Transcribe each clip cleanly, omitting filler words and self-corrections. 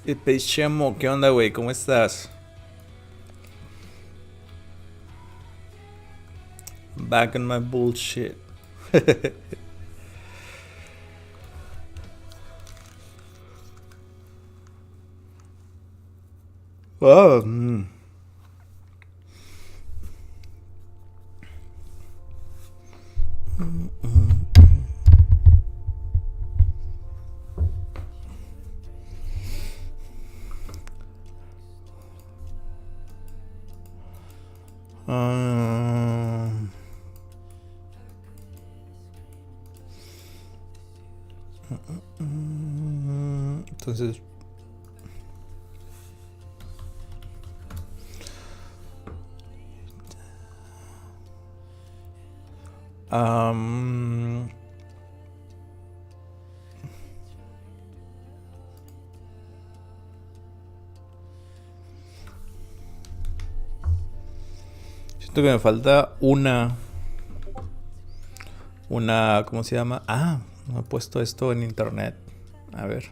Chemo, ¿qué onda, güey? ¿Cómo estás? Back on my bullshit. Oh, um, entonces, um, siento que me falta ¿cómo se llama? No he puesto esto en internet. A ver.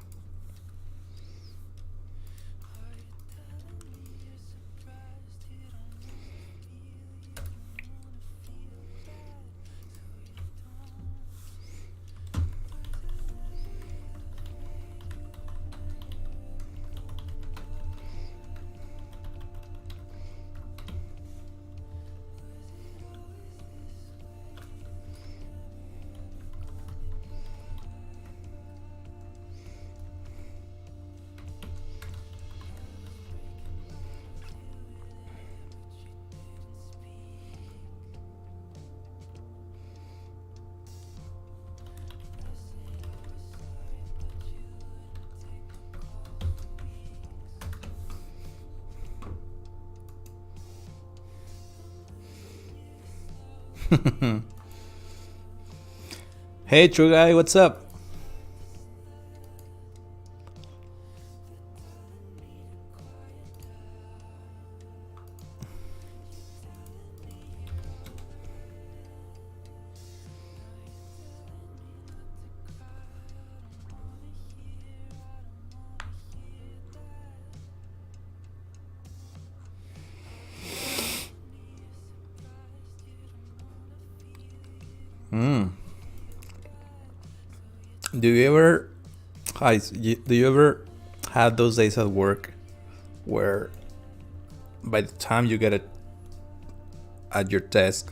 Hey, True Guy, what's up? Do you ever, do you ever have those days at work where by the time you get it at your desk,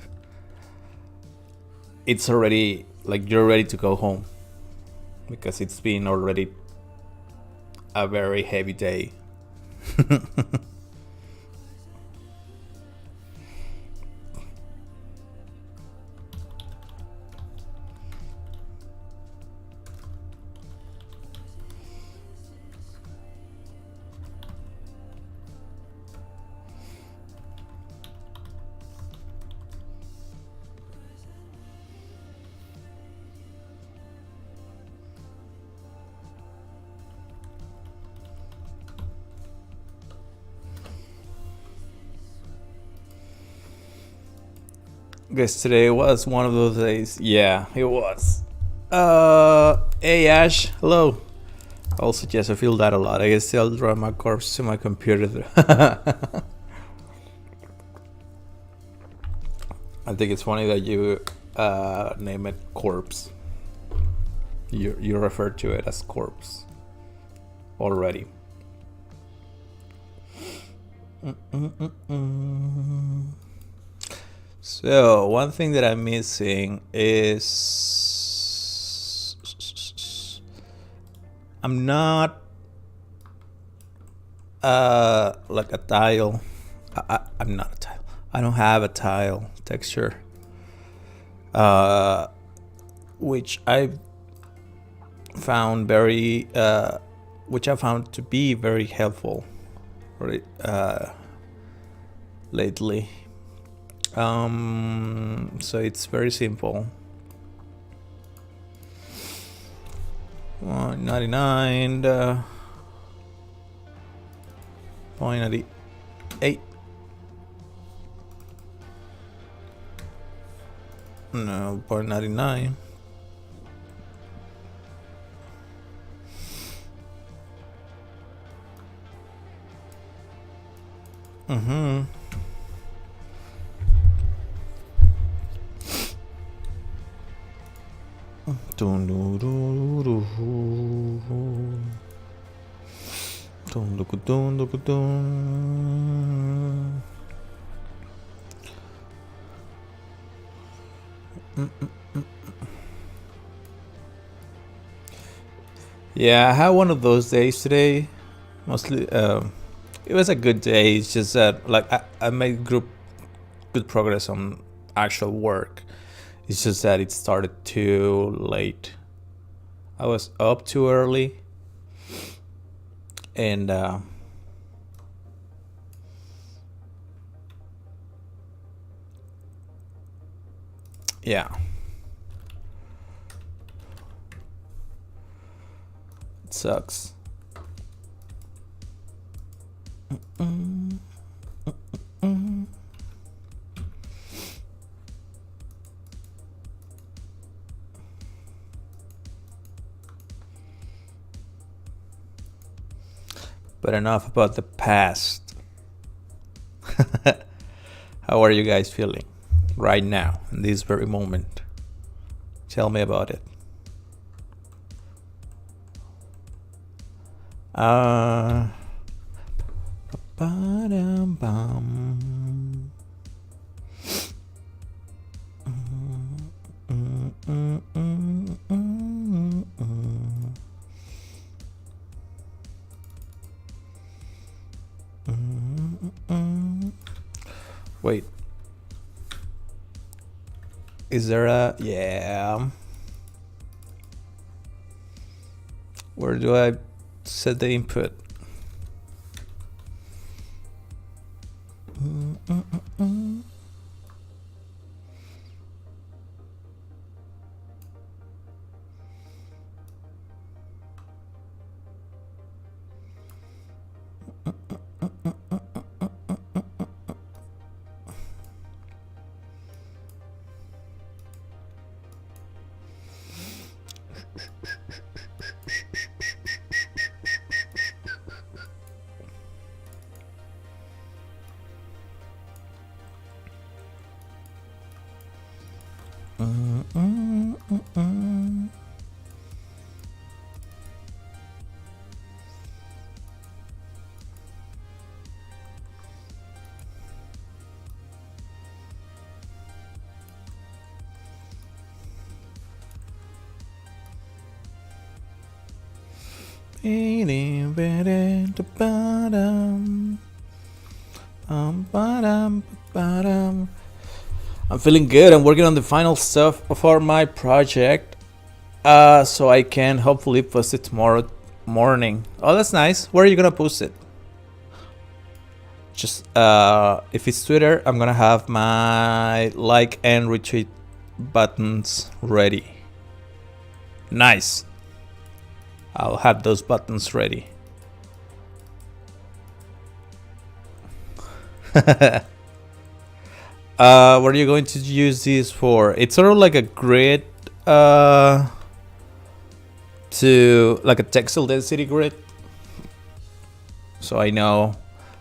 it's already like you're ready to go home because it's been already a very heavy day? Yesterday was one of those days. Yeah, it was. Hey Ash, hello. Also, yes, I feel that a lot. I guess I'll draw my corpse to my computer. I think it's funny that you name it corpse. You refer to it as corpse already. So one thing that I'm missing is I'm not like a tile. I'm not a tile. I don't have a tile texture, which I found which I found to be very helpful, lately. So it's very simple. 99, 0.98. No, 0.99. Mm-hmm. Yeah, I had one of those days today. Mostly, it was a good day. It's just that, like, I made good progress on actual work. It's just that it started too late. I was up too early, and yeah, it sucks. Mm, mm. But enough about the past. How are you guys feeling right now, in this very moment? Tell me about it. Ba-dum-bum. Wait. Is there a... Yeah. Where do I set the input? I'm feeling good. I'm working on the final stuff for my project, so I can hopefully post it tomorrow morning. Oh, that's nice. Where are you gonna post it? Just if it's Twitter, I'm gonna have my like and retweet buttons ready. Nice. I'll have those buttons ready. What are you going to use this for? It's sort of like a grid, to like a textile density grid. So I know,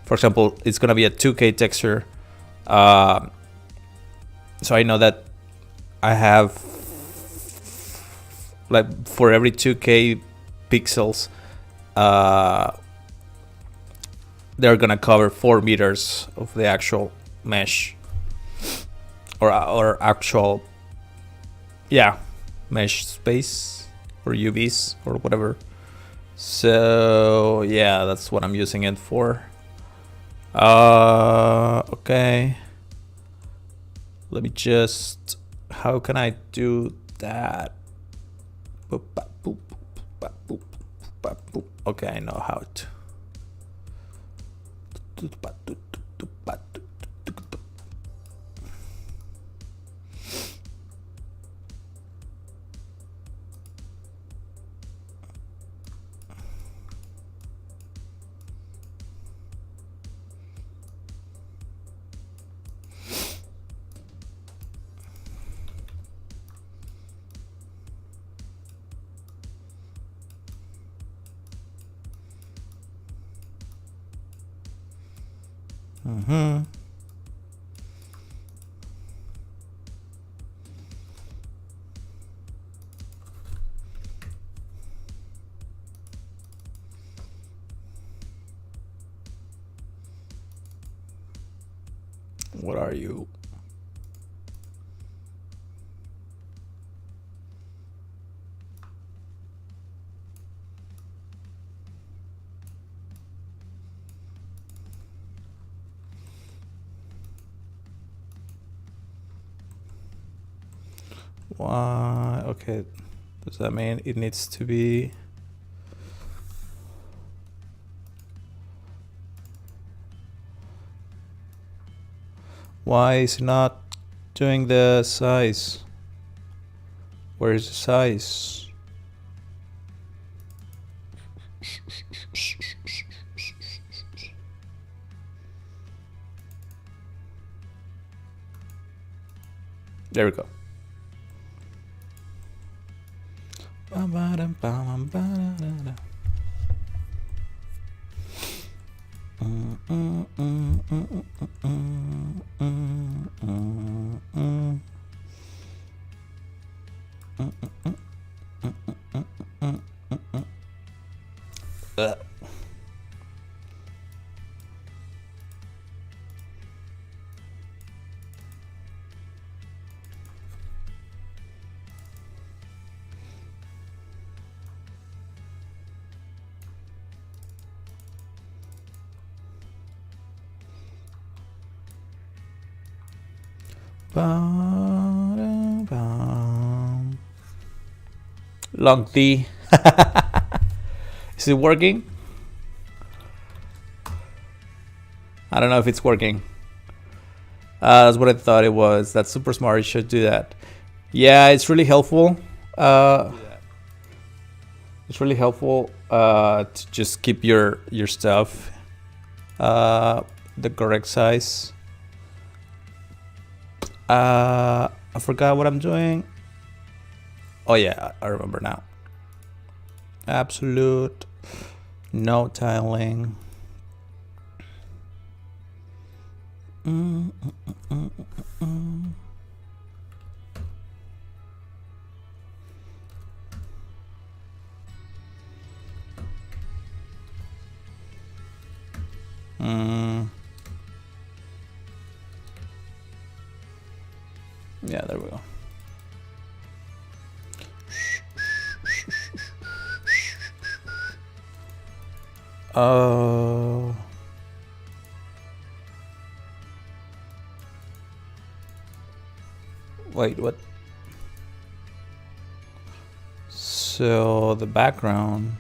for example, it's gonna be a 2K texture. So I know that I have, like, for every 2K pixels, they're gonna cover 4 meters of the actual mesh, or actual, yeah, mesh space, or UVs or whatever. So yeah, that's what I'm using it for. Okay, let me just, how can I do that? Okay, I know how to. What are you? Why? Okay. Does that mean it needs to be? Why is it not doing the size? Where is the size? There we go. Long D. Is it working? I don't know if it's working. That's what I thought it was. That's super smart. You should do that. Yeah, it's really helpful. It's really helpful to just keep your stuff the correct size. I forgot what I'm doing. Oh yeah, I remember now. Absolute no tiling. Yeah, there we go. Oh. Wait, what? So the background.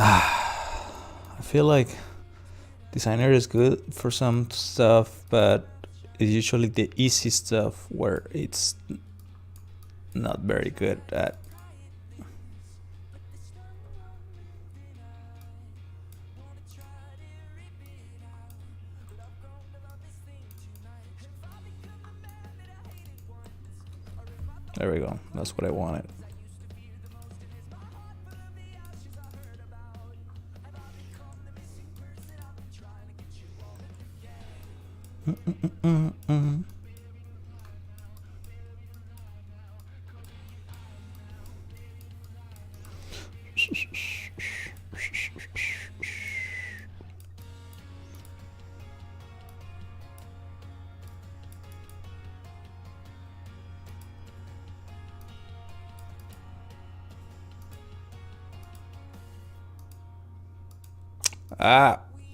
I feel like designer is good for some stuff, but it's usually the easy stuff where it's not very good at. There we go. That's what I wanted.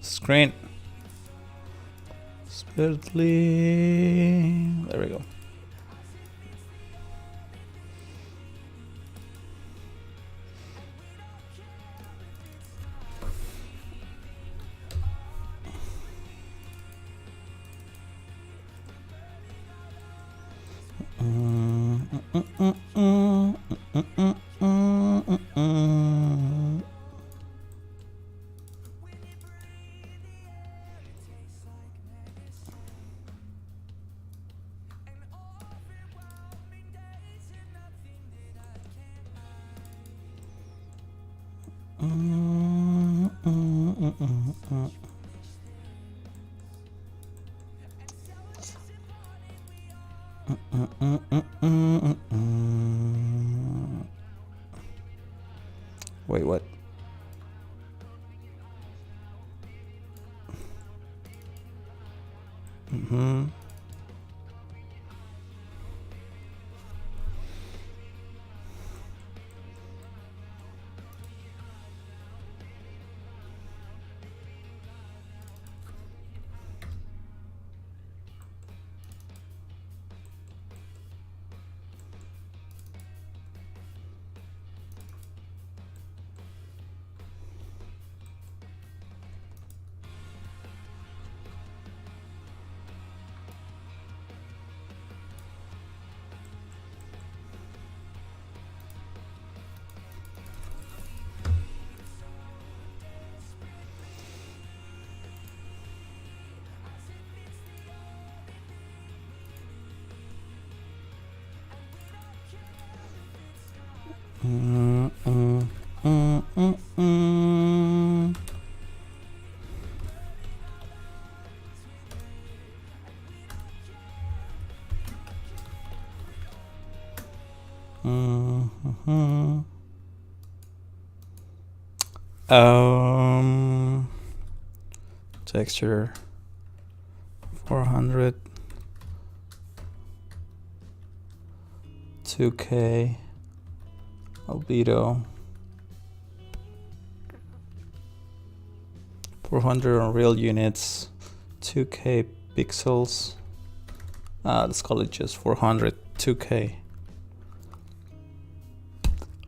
Screen. Thirdly, there we go. Wait, what? Texture 400, 2K, albedo 400 on real units, 2K pixels. Let's call it just 400, 2K.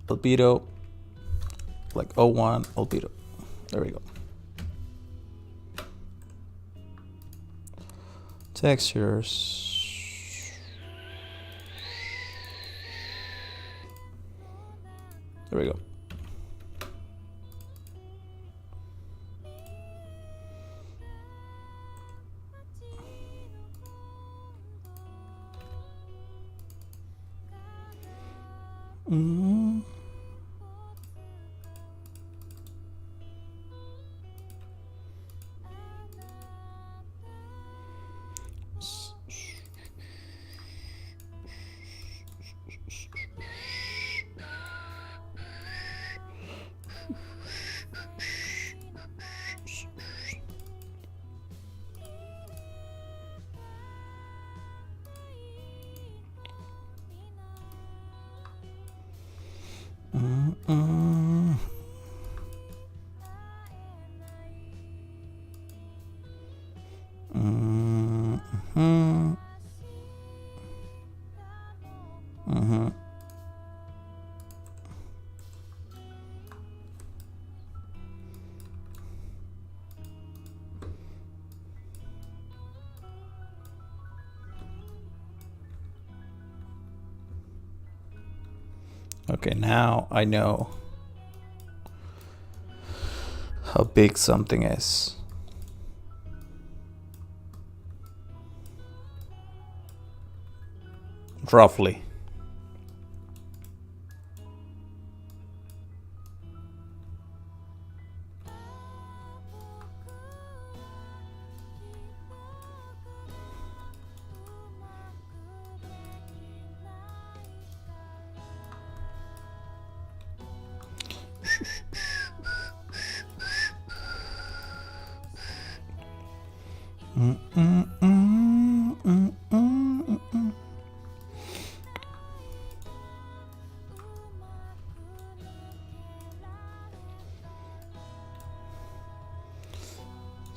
Albedo like 01 albedo. There we go. Textures. There we go. Okay, now I know how big something is. Roughly.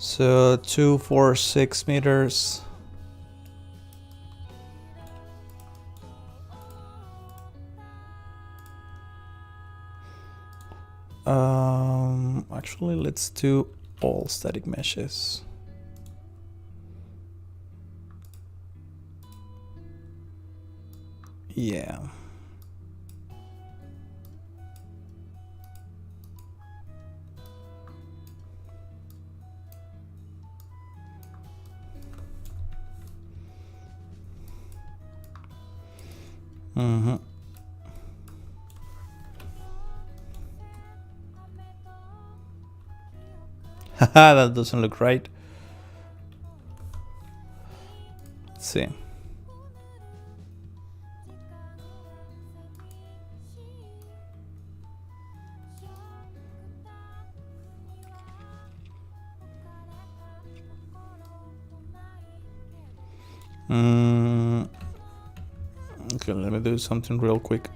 So 2, 4, 6 meters. Actually, let's do all static meshes. Yeah. Mm-hmm. Haha, that doesn't look right. Let's see. Okay, let me do something real quick.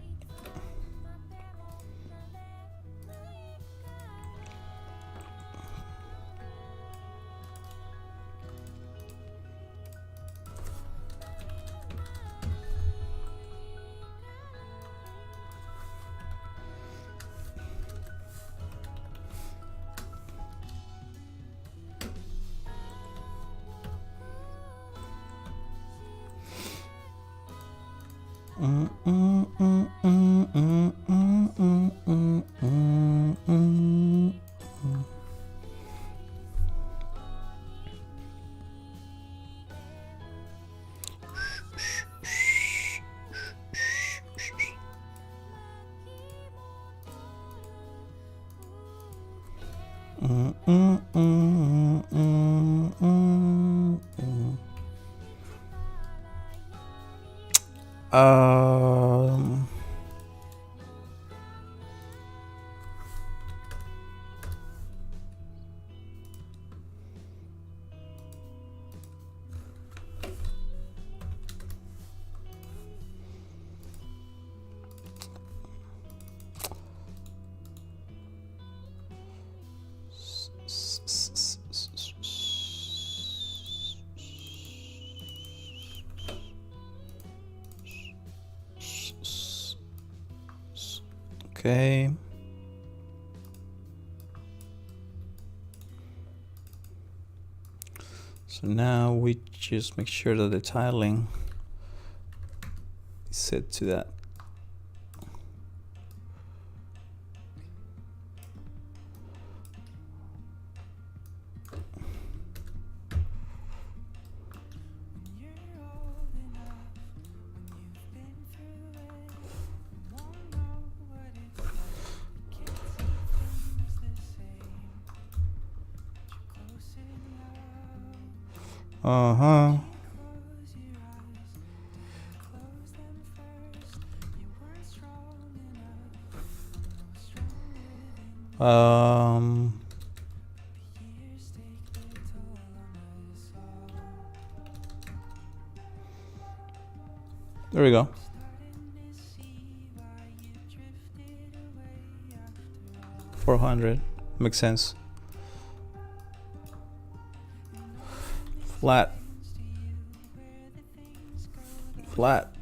Um, okay. So now we just make sure that the tiling is set to that. Uh-huh. There we go. $400 makes sense. Flat. Flat.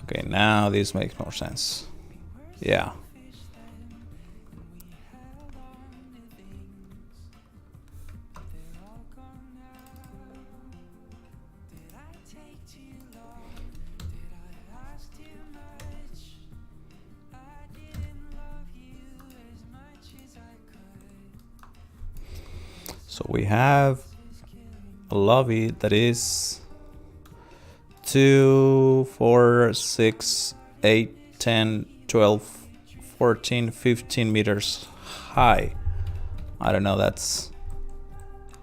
Okay, now this makes more sense. Yeah. So we have a lobby that is 2, 4, 6, 8, 10, 12, 14, 15 meters high. I don't know, that's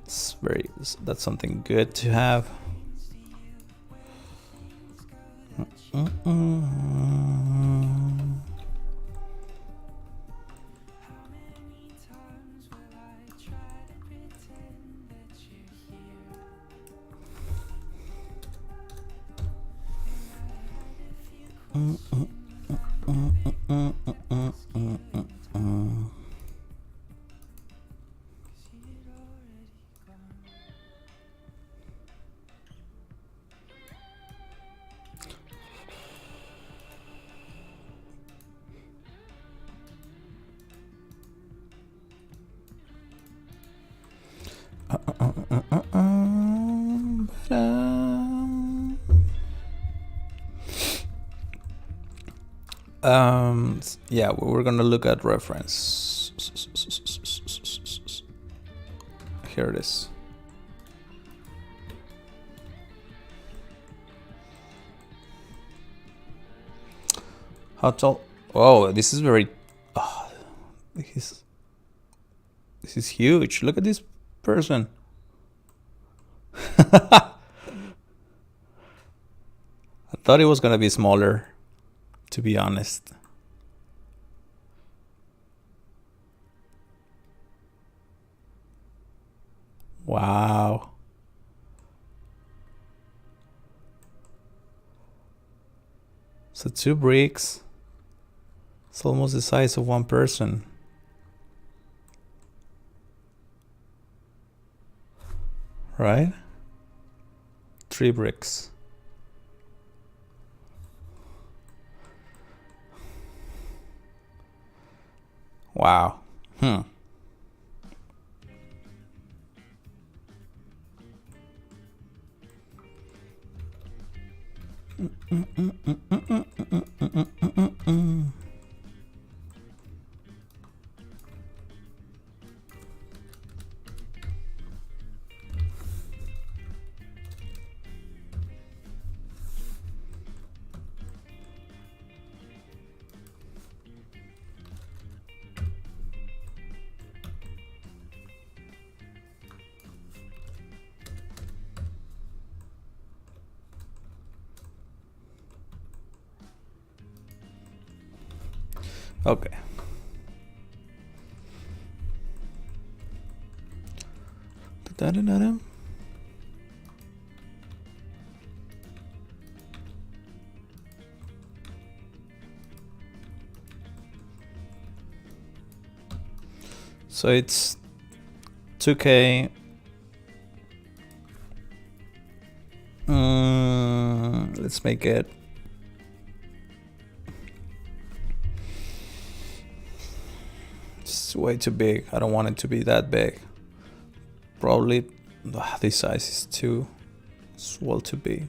something good to have. Yeah, we're gonna look at reference. Here it is. How tall? Oh, this is very. Oh, this is huge. Look at this person. I thought it was gonna be smaller, to be honest. Wow. So 2 bricks. It's almost the size of one person. Right? 3 bricks. Wow. Okay. So it's 2K. Let's make it. It's way too big. I don't want it to be that big. Probably this size is too small to be.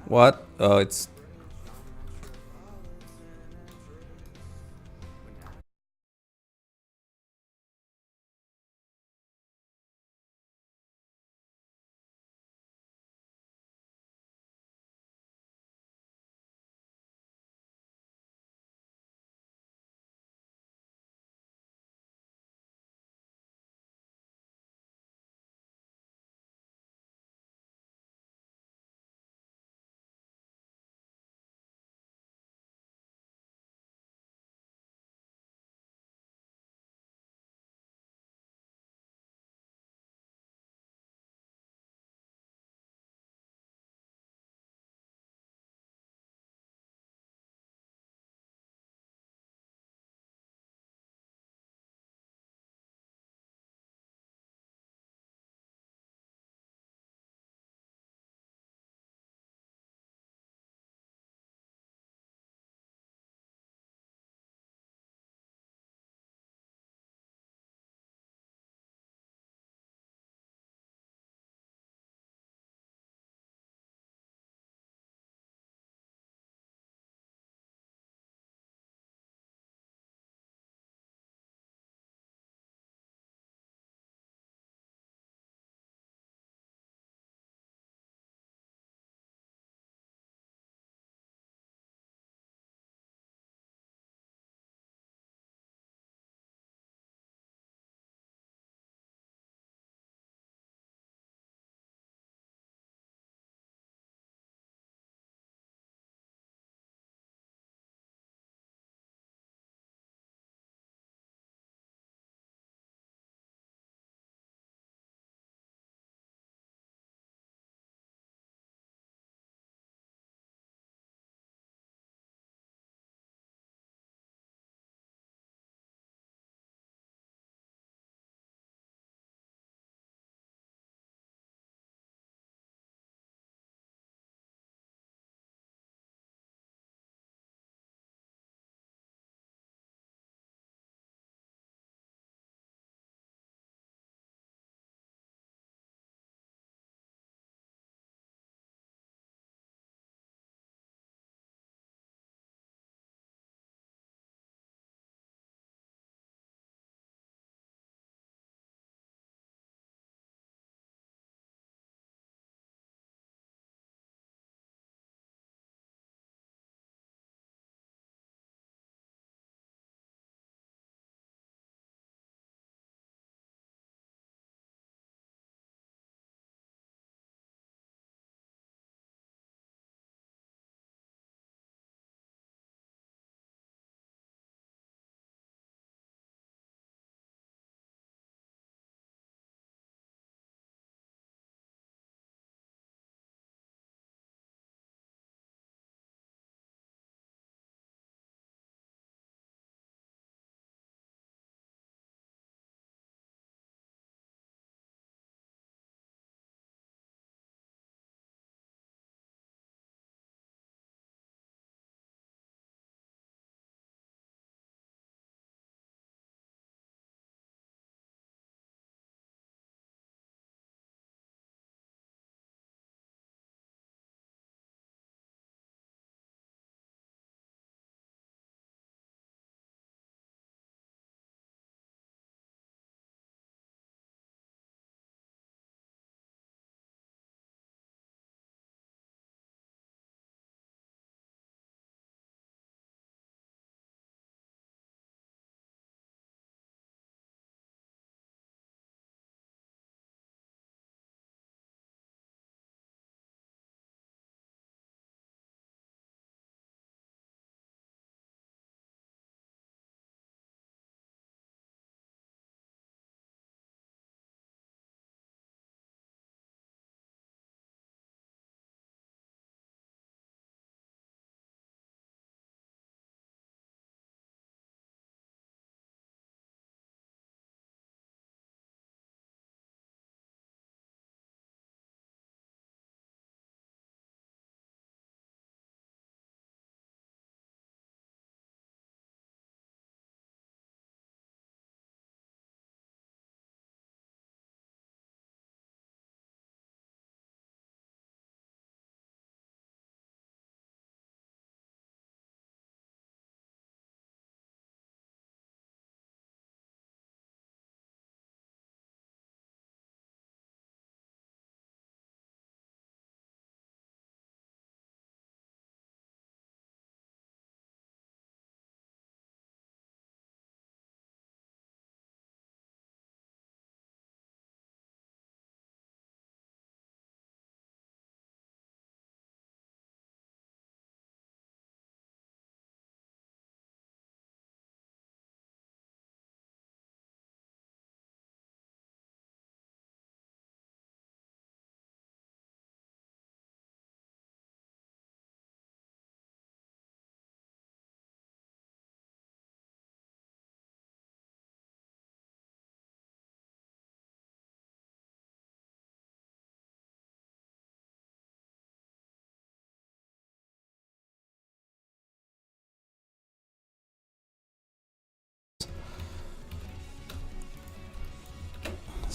What? Oh, it's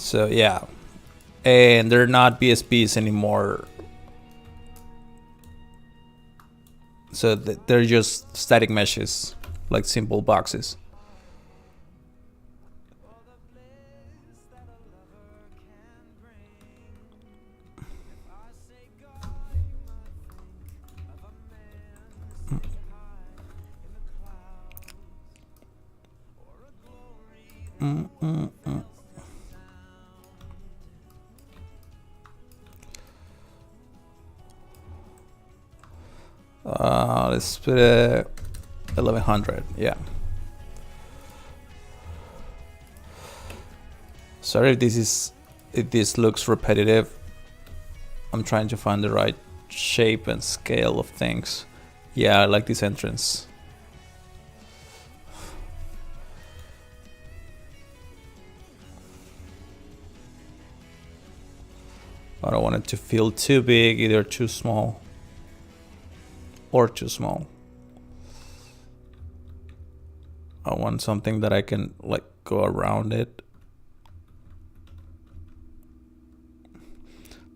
So yeah, and they're not BSPs anymore. So they're just static meshes, like simple boxes. Let's put it 1100. Yeah. Sorry if this looks repetitive. I'm trying to find the right shape and scale of things. Yeah, I like this entrance. I don't want it to feel too big, either too small or too small. I want something that I can like go around it.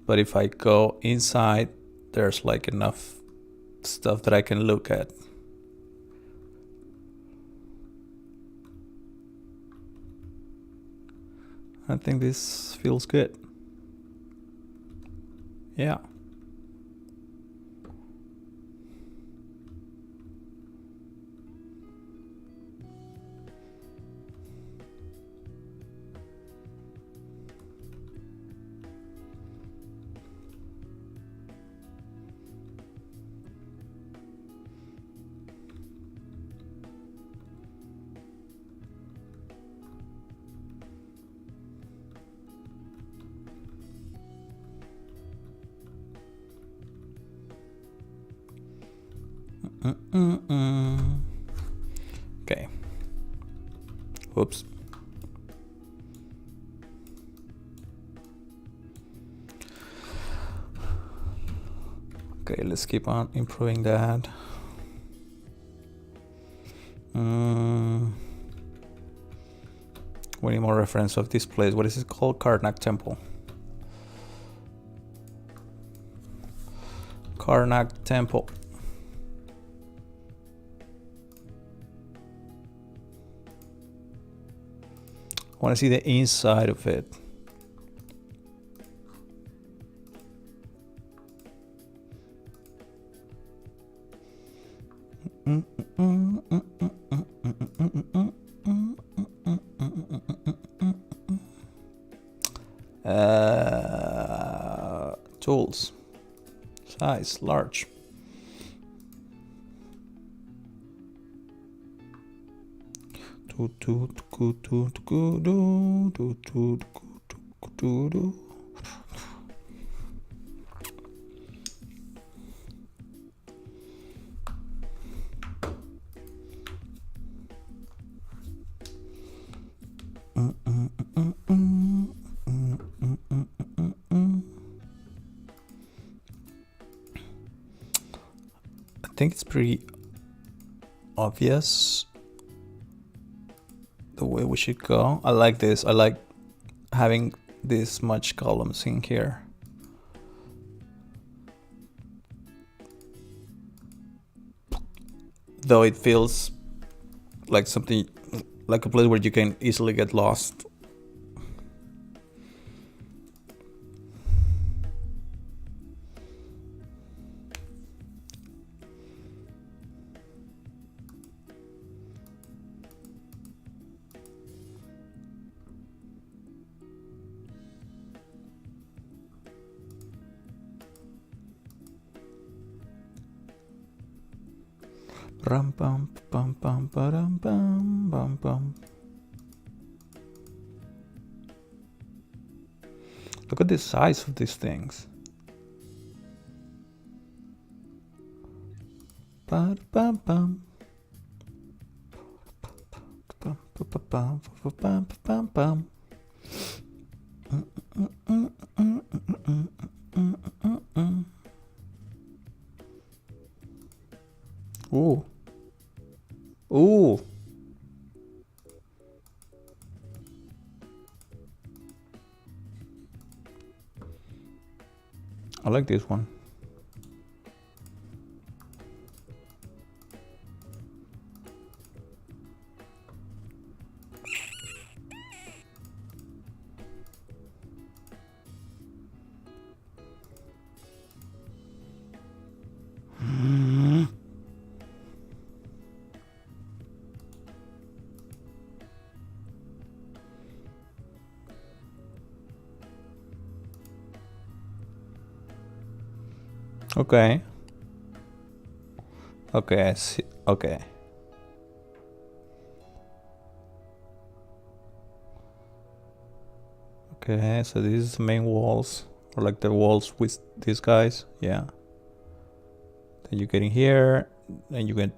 But if I go inside, there's like enough stuff that I can look at. I think this feels good. Yeah. Okay. Whoops. Okay, let's keep on improving that. We need more reference of this place. What is it called? Karnak Temple. Karnak Temple. I want to see the inside of it. Tools. Size, large. I think it's pretty obvious the way we should go. I like this. I like having this much columns in here. Though it feels like something, like a place where you can easily get lost. Ram pam pam pam pam pam pam pam. Look at the size of these things. Pam pam pam. Pam pam pam pam pam. Ooh. Ooh. I like this one. Okay. Okay, I see. Okay. Okay, so these is the main walls, or like the walls with these guys. Yeah. Then you get in here, and you get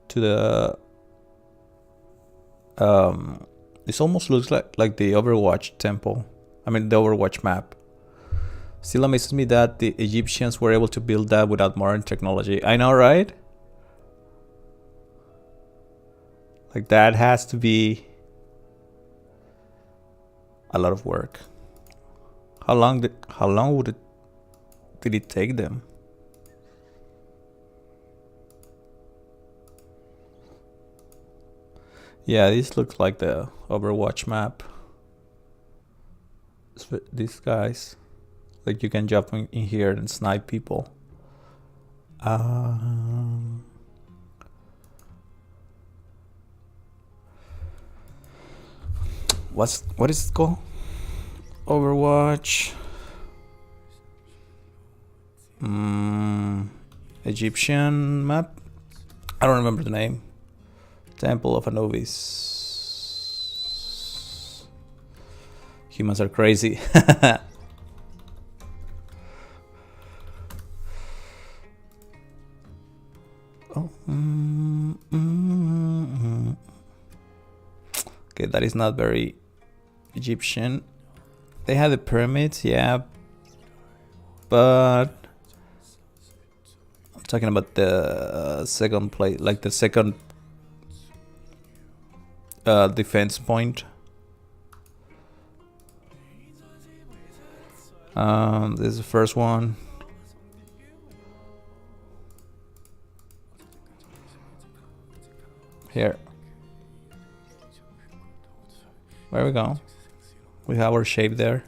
to the. This almost looks like the Overwatch temple. I mean, the Overwatch map. Still amazes me that the Egyptians were able to build that without modern technology. I know, right? Like that has to be a lot of work. How long did it take them? Yeah, this looks like the Overwatch map. These guys, like you can jump in here and snipe people. What is it called? Overwatch. Egyptian map. I don't remember the name. Temple of Anubis. Humans are crazy. Oh. Okay, that is not very Egyptian. They had the pyramids, yeah, but I'm talking about the second place, like the second defense point. This is the first one. Here. There we go. We have our shape there.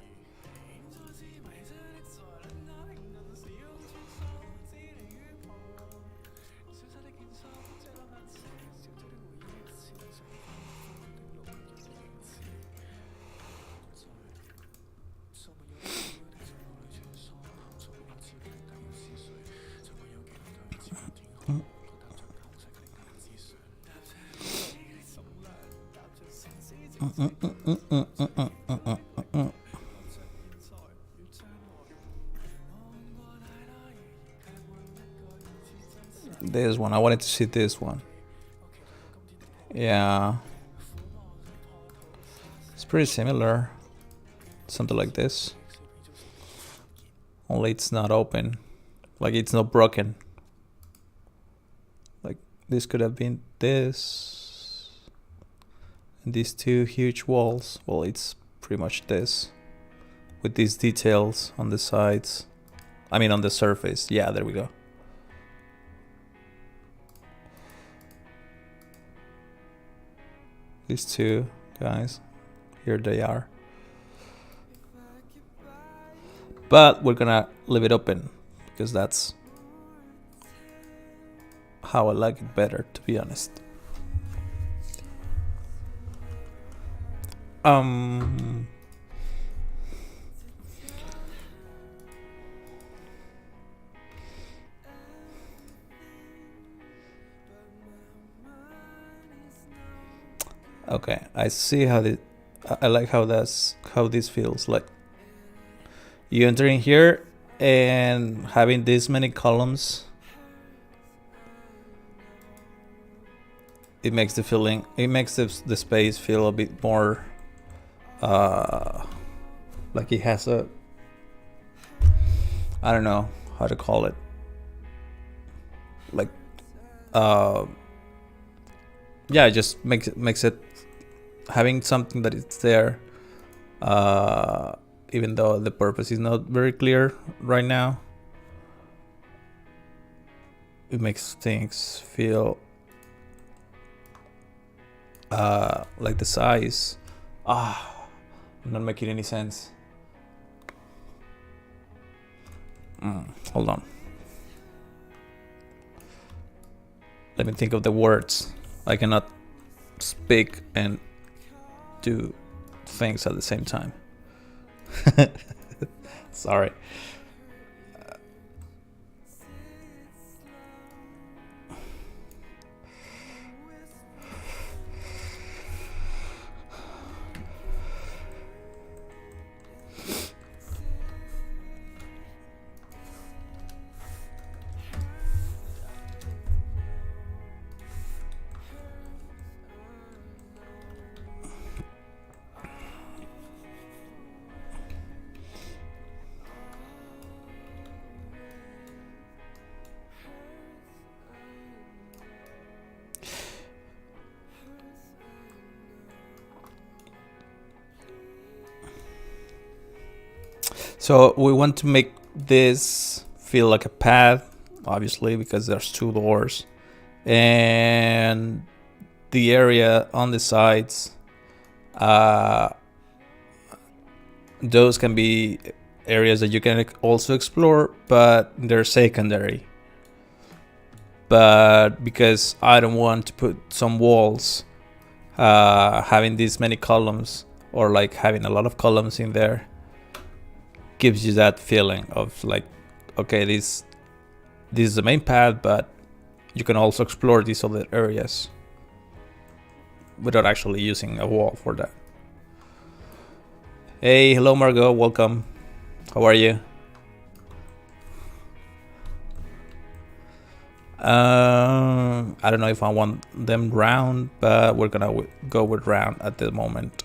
This one, I wanted to see this one. Yeah, it's pretty similar, something like this, only it's not open, like it's not broken. Like this could have been this, and these two huge walls, well, it's pretty much this with these details on the sides, I mean on the surface. Yeah, there we go. These two guys, here they are. But we're gonna leave it open because that's how I like it better, to be honest. Okay, I see how I like how this feels. Like you enter in here and having this many columns, it makes the space feel a bit more like it has a, I don't know how to call it, like yeah, it just makes it having something that is there, even though the purpose is not very clear right now. it makes things feel like the size. Not making any sense. Hold on. Let me think of the words. I cannot speak and do things at the same time. Sorry. So we want to make this feel like a path, obviously, because there's 2 doors. And the area on the sides, those can be areas that you can also explore, but they're secondary. But because I don't want to put some walls, having these many columns, or like having a lot of columns in there, gives you that feeling of like, okay, this is the main path, but you can also explore these other areas without actually using a wall for that. Hey, hello Margot, welcome. How are you? I don't know if I want them round, but we're gonna go with round at the moment.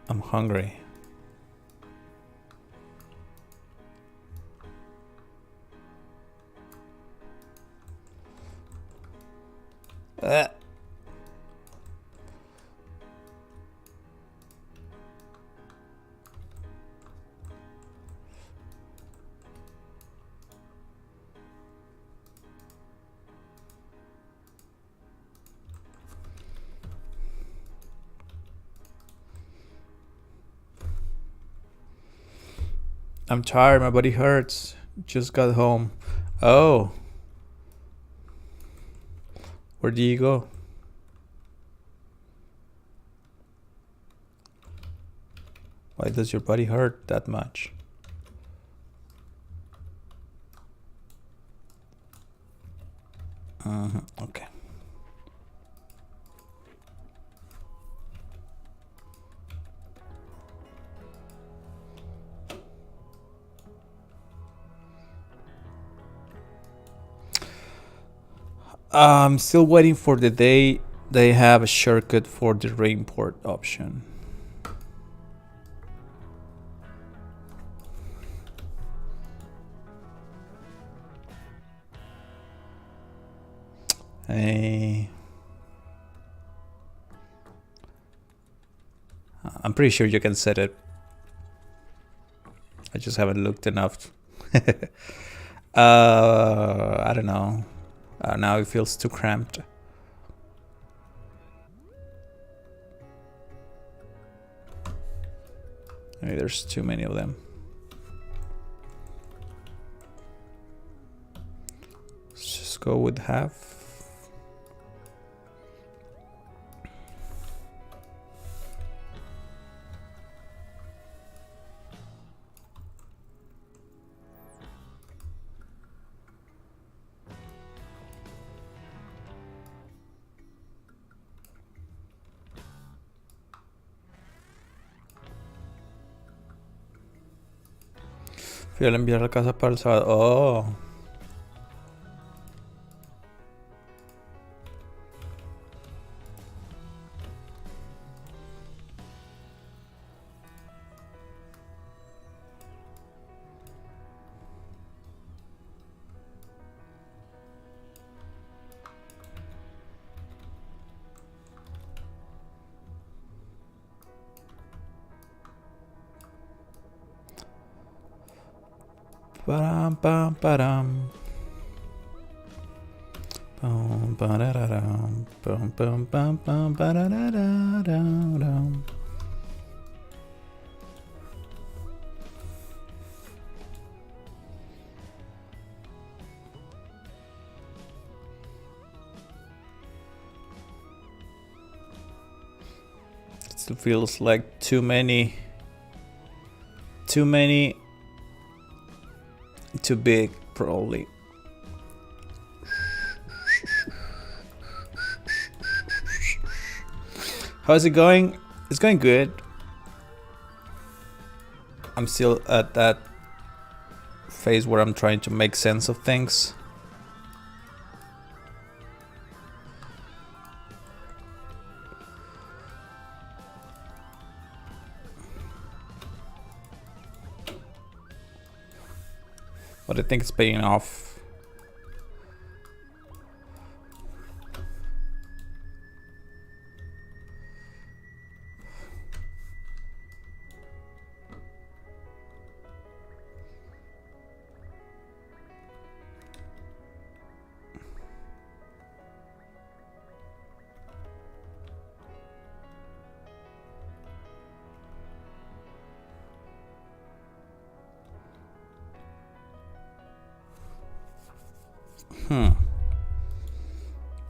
I'm hungry. I'm tired, my body hurts. Just got home. Oh. Where do you go? Why does your body hurt that much? Okay. I'm still waiting for the day they have a shortcut for the reimport option. Hey. I'm pretty sure you can set it. I just haven't looked enough. I don't know. Now it feels too cramped. Maybe there's too many of them. Let's just go with half. Fui a enviar la casa para el sábado. Oh. Param, pam, param. Pam, parararam. Pam, pam, pam, pam, pararararam. It still feels like too many, too big, probably. How's it going? It's going good. I'm still at that phase where I'm trying to make sense of things. But I think it's paying off.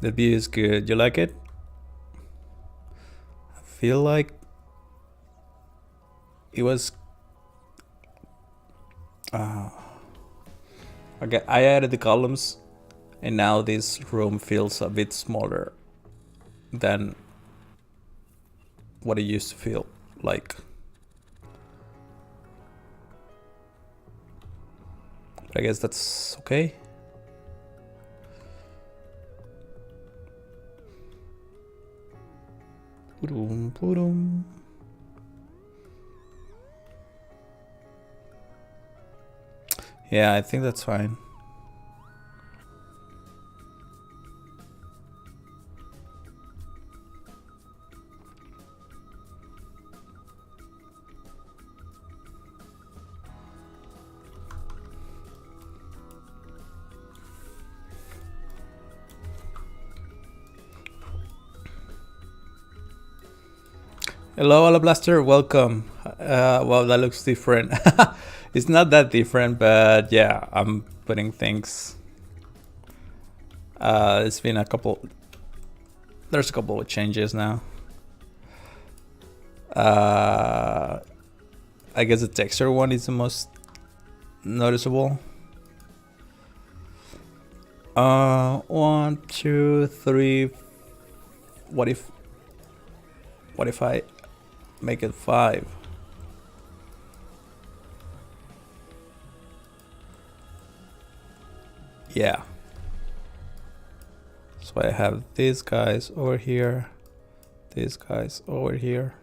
The view is good. You like it? I feel like it was. Okay, I added the columns, and now this room feels a bit smaller than what it used to feel like. But I guess that's okay. Yeah, I think that's fine. Hello, Alablaster. Welcome. Well, that looks different. It's not that different, but yeah, I'm putting things. It's been a couple. There's a couple of changes now. I guess the texture one is the most noticeable. 1, 2, 3. What if I make it 5? Yeah. So I have these guys over here, these guys over here.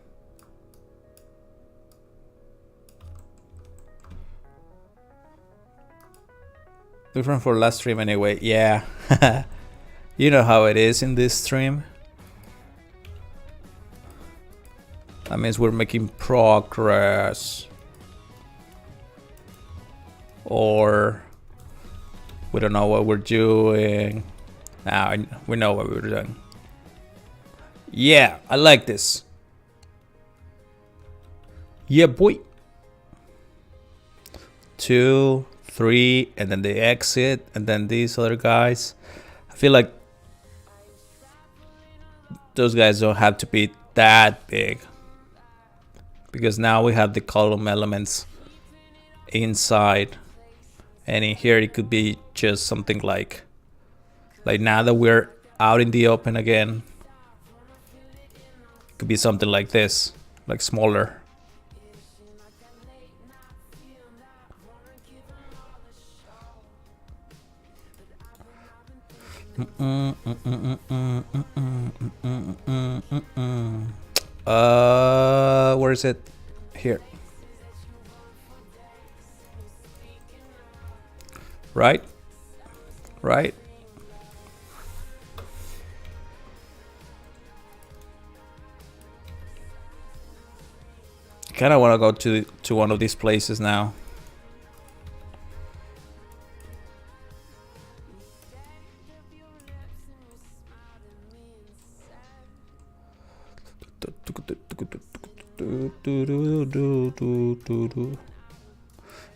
Different for last stream anyway. Yeah. You know how it is in this stream. That means we're making progress. Or we don't know what we're doing. Nah, we know what we're doing. Yeah, I like this. Yeah, boy. 2, 3, and then the exit, and then these other guys. I feel like those guys don't have to be that big, because now we have the column elements inside, and in here it could be just something like now that we're out in the open again, it could be something like this, like smaller. Where is it? Here. Right? Right? Kind of want to go to one of these places now.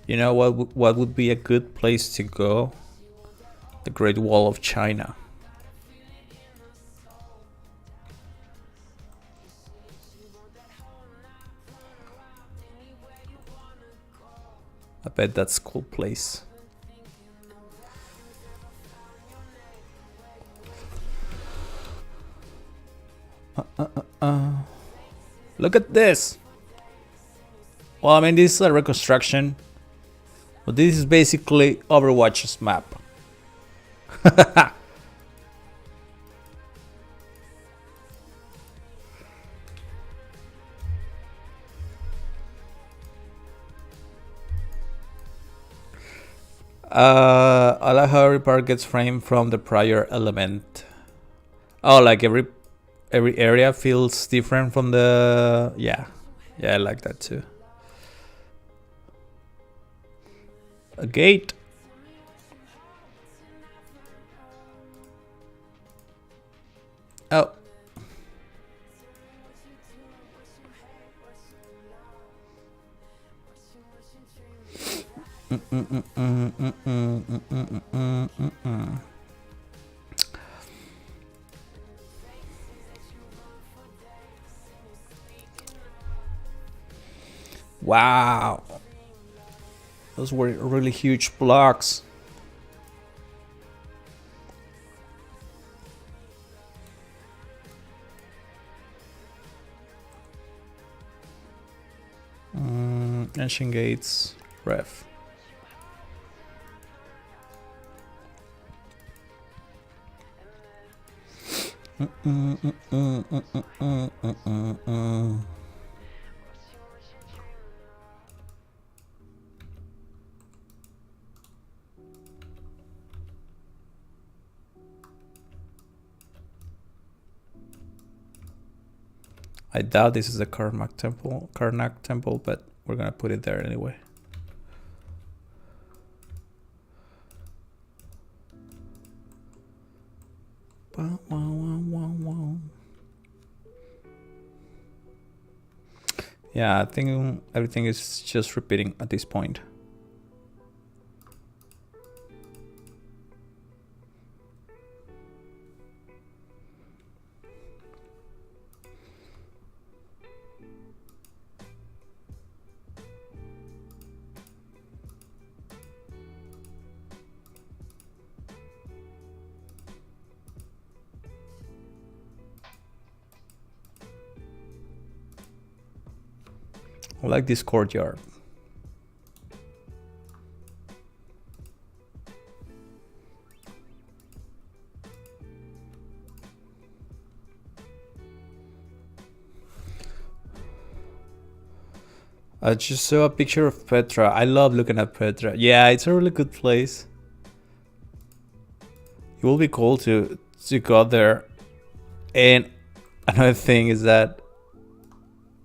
You know what would be a good place to go? The Great Wall of China. I bet that's a cool place. Look at this. Well, I mean, this is a reconstruction, but this is basically Overwatch's map. I like how every part gets framed from the prior element. Oh, like every area feels different from the... Yeah, I like that too. A gate. Oh. Wow. Those were really huge blocks. Ancient gates, ref. I doubt this is the Karnak temple, but we're gonna put it there anyway. Yeah, I think everything is just repeating at this point. I like this courtyard. I just saw a picture of Petra. I love looking at Petra. Yeah, it's a really good place. It will be cool to go there. And another thing is that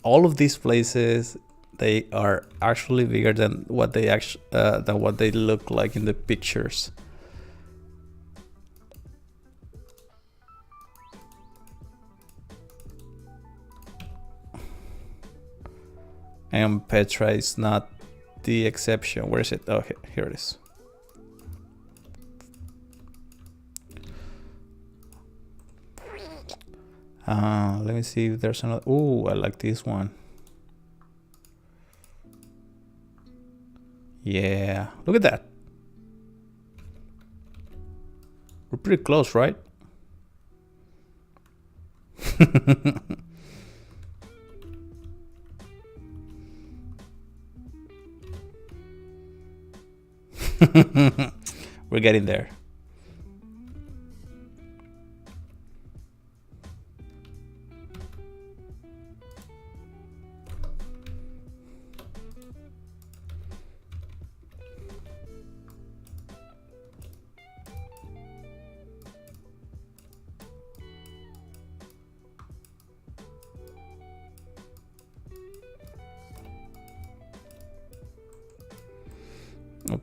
all of these places, they are actually bigger than what they look like in the pictures. And Petra is not the exception. Where is it? Oh, here it is. Let me see if there's another. Oh, I like this one. Yeah, look at that. We're pretty close, right? We're getting there.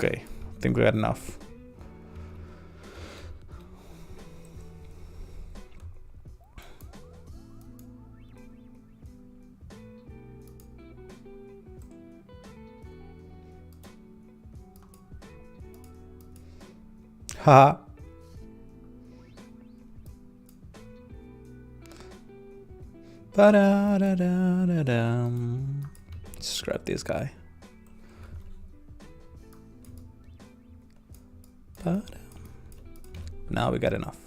Okay, I think we got enough. Ha. Ba-da-da-da-da-dum. Just grab this guy. Now we got enough.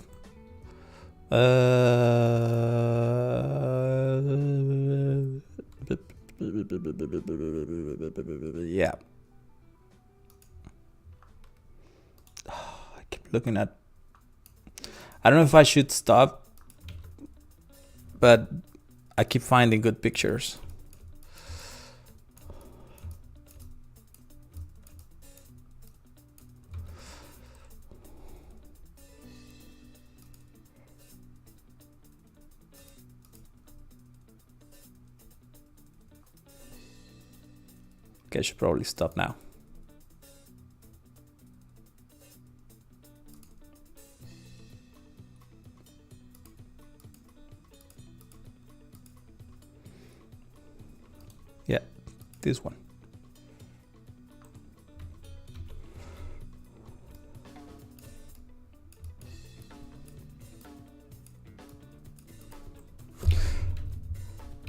Yeah. I keep looking at. I don't know if I should stop, but I keep finding good pictures. Okay, I should probably stop now. Yeah, this one.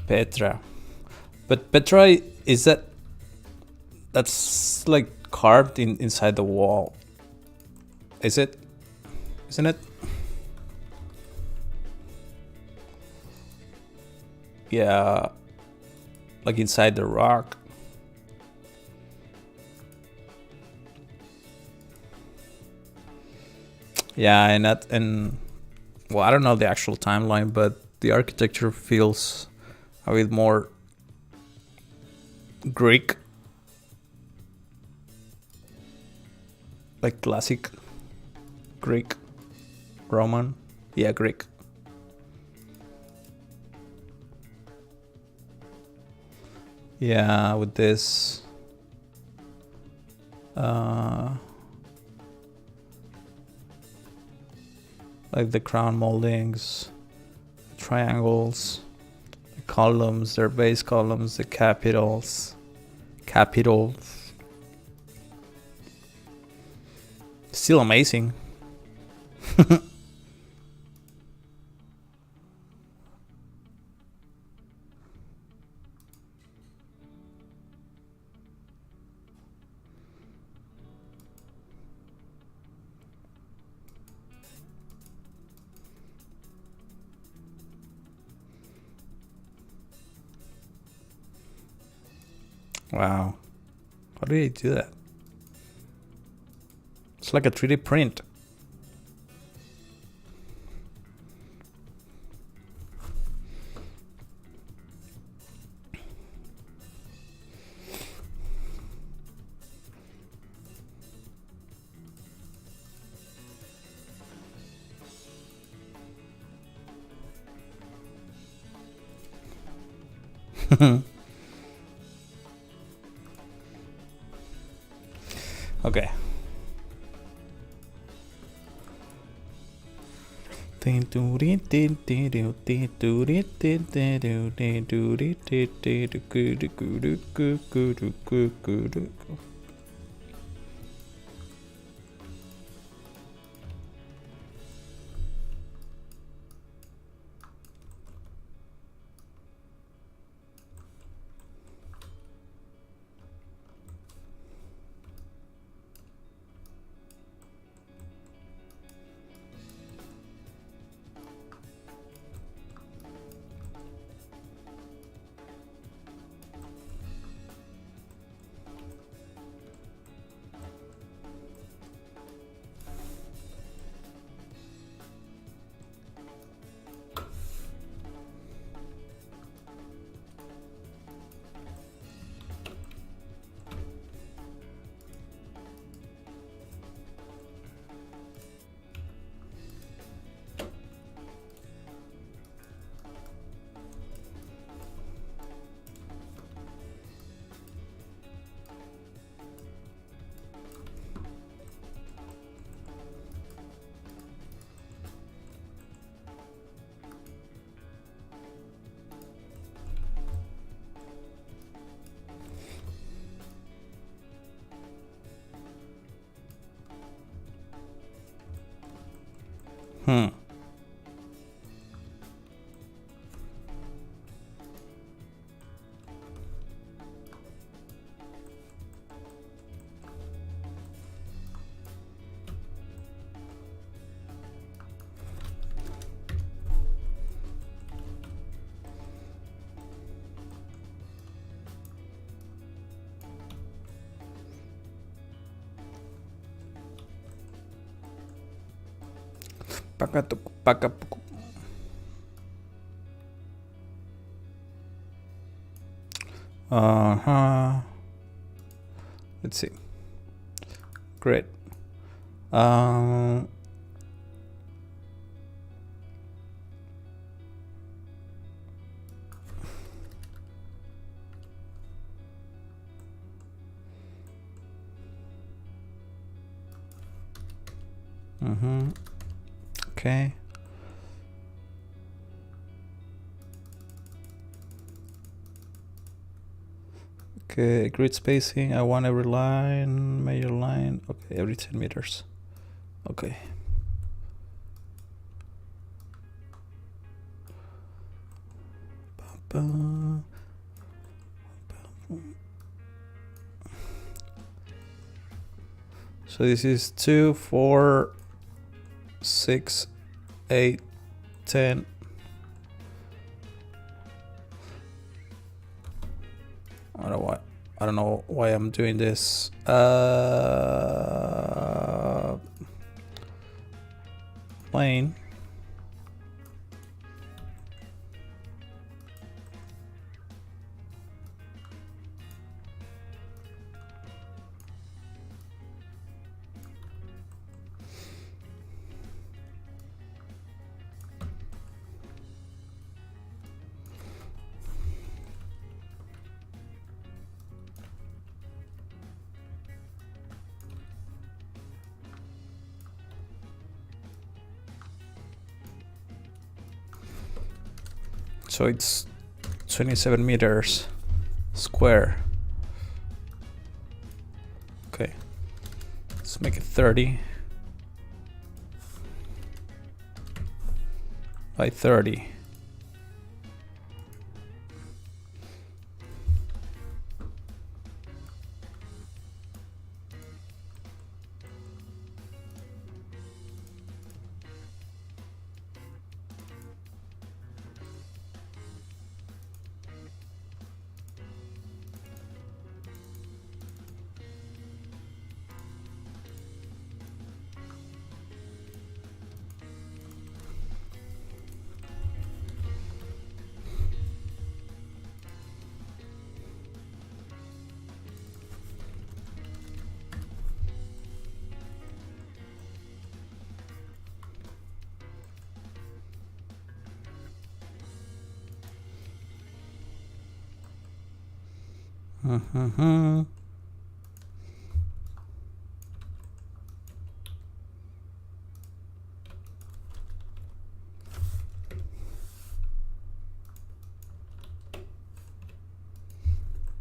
Petra. But Petra, is that's like carved inside the wall. Is it? Isn't it? Yeah, like inside the rock. Yeah, and well, I don't know the actual timeline, but the architecture feels a bit more Greek, like classic Greek, Roman. Yeah, Greek. Yeah, with this like the crown moldings, triangles, the columns, their base columns, the capitals. Still amazing. Wow. How do they do that? It's like a 3D print. Okay. Hmm. Uh-huh. Let's see. Great. Okay. Okay, grid spacing. I want every line, major line. Okay, every 10 meters. Okay. So this is 2, 4, 6, 8, 10. I don't know why I'm doing this. Plane. So it's 27 meters square. Okay, let's make it 30 by 30.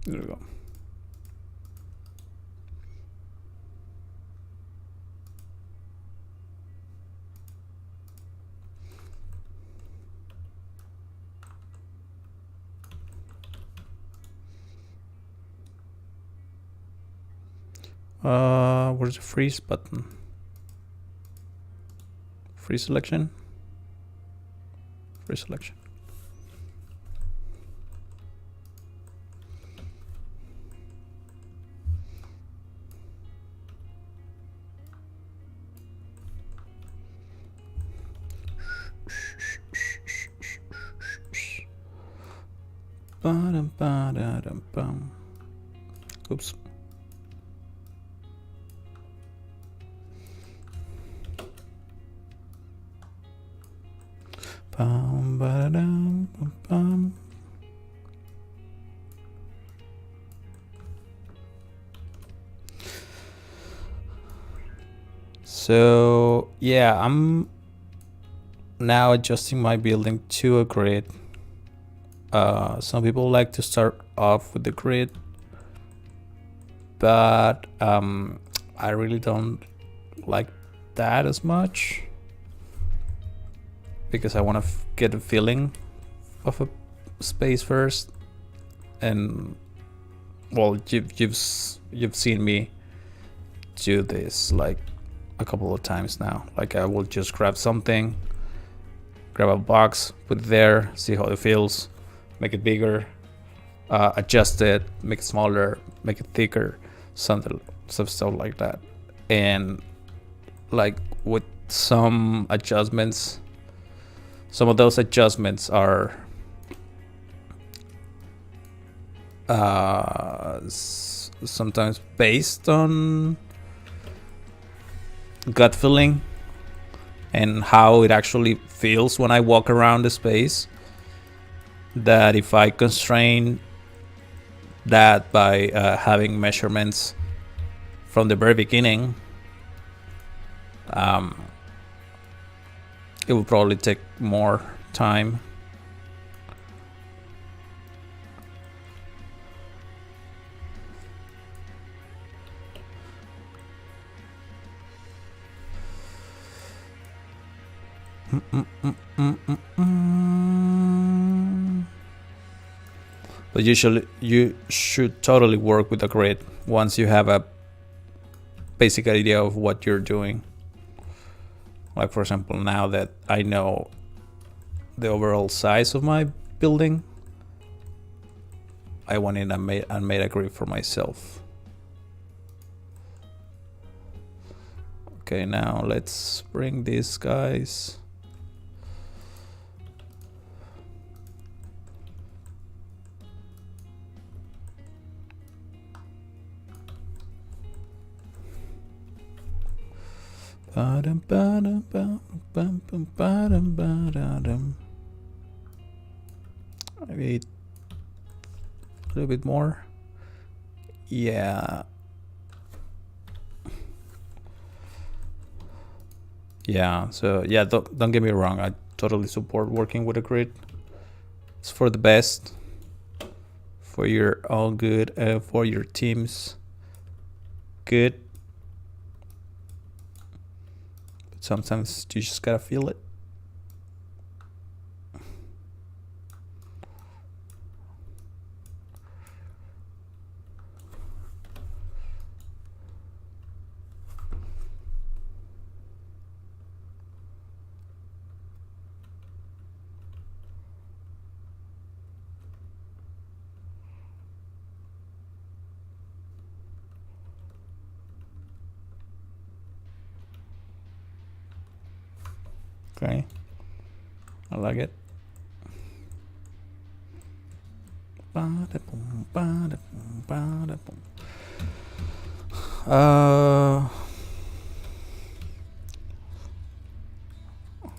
There we go. Where's the freeze button? Freeze selection. Freeze selection. Oops. So yeah, I'm now adjusting my building to a grid. Some people like to start off with the grid, but I really don't like that as much. because I want to get a feeling of a space first. And well, you've seen me do this like a couple of times now. Like I will just grab something, grab a box, put it there, see how it feels, make it bigger, adjust it, make it smaller, make it thicker, something stuff like that. And like with some adjustments, some of those adjustments are sometimes based on gut feeling and how it actually feels when I walk around the space. That if I constrain that by having measurements from the very beginning, it will probably take more time. But usually you should totally work with a grid once you have a basic idea of what you're doing. Like for example, now that I know the overall size of my building, I went in and made a grid for myself. Okay, now let's bring these guys. Maybe a little bit more. Yeah. Yeah, so yeah, don't get me wrong, I totally support working with a grid. It's for the best, for your own good, and for your team's good. But sometimes you just gotta feel it. Okay, I like it.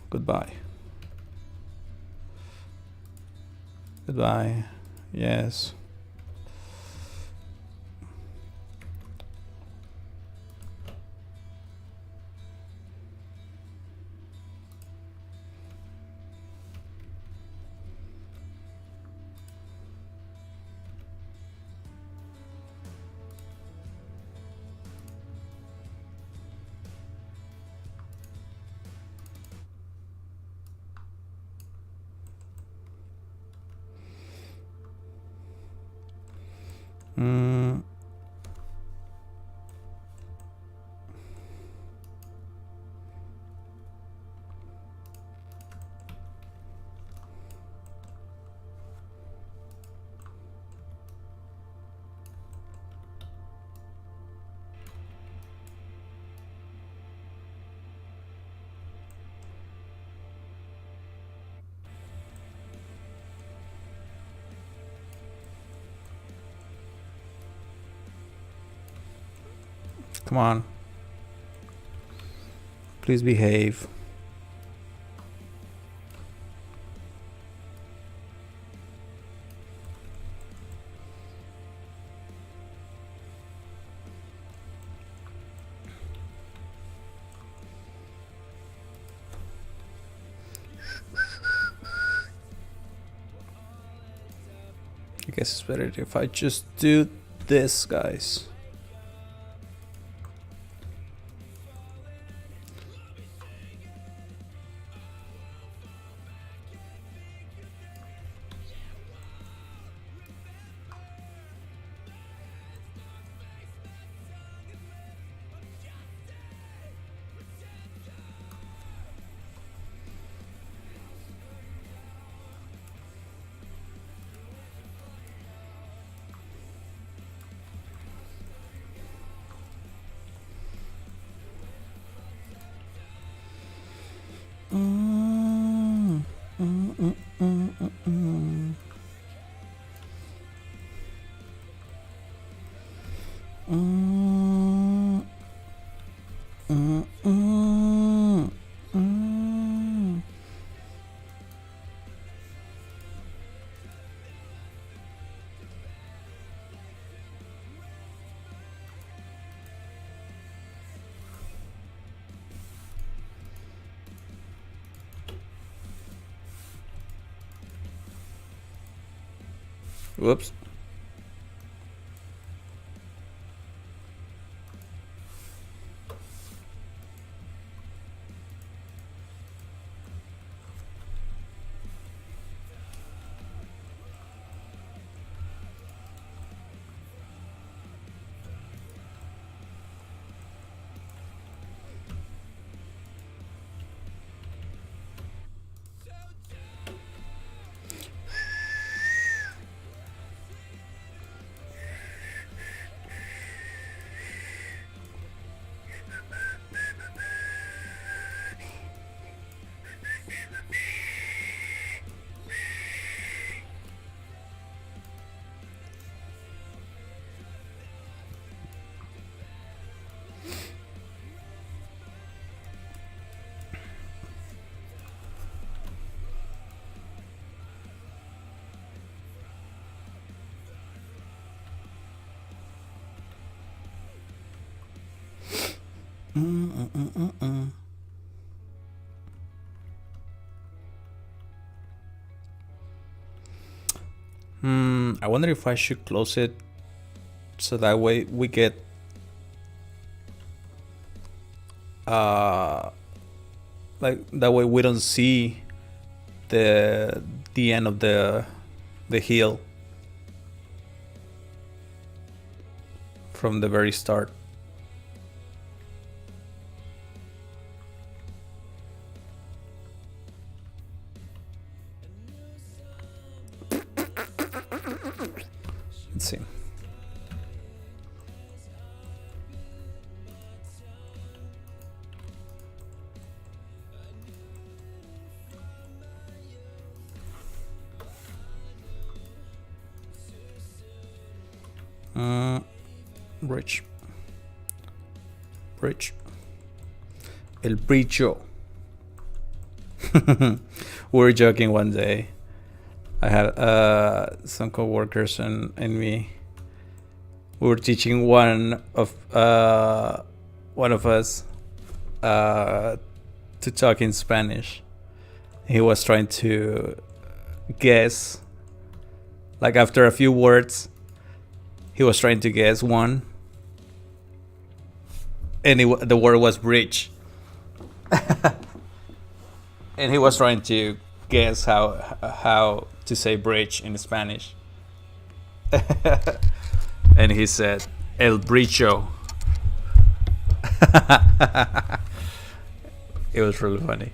Goodbye. Goodbye. Yes. Come on. Please behave. I guess it's better if I just do this, guys. Whoops. I wonder if I should close it so that way we get like that way we don't see the end of the hill from the very start. Let's see. Bridge. El brillo. We were joking one day. I had some coworkers and me. We were teaching one of us to talk in Spanish. He was trying to guess, like after a few words, he was trying to guess one, and the word was bridge. And he was trying to guess how to say bridge in Spanish. And he said el brillo. It was really funny.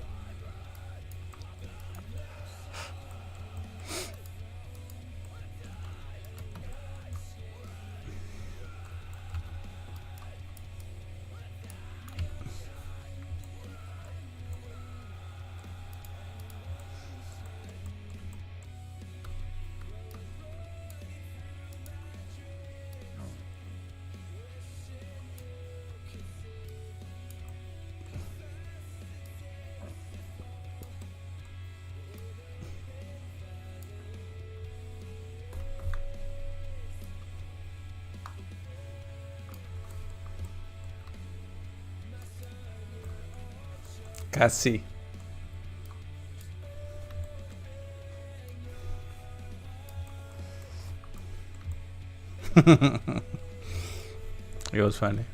Casi. It was funny.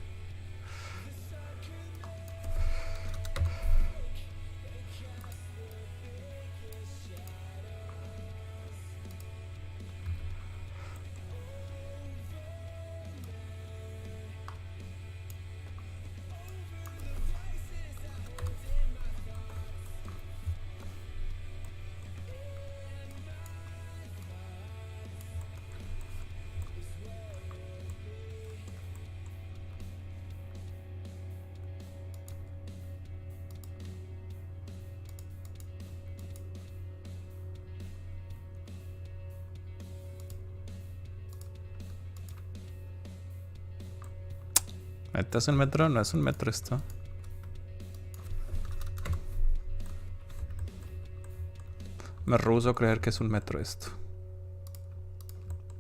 ¿Esto es un metro? No es un metro esto. Me rehúso a creer que es un metro esto.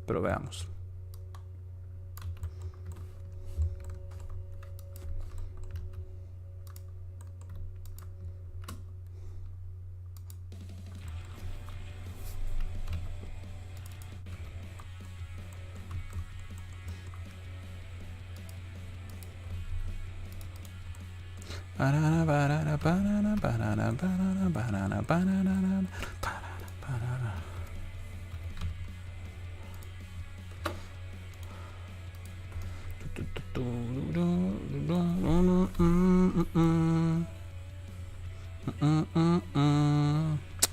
Pero veamos. Banana, banana, banana, banana, banana, banana, banana, banana.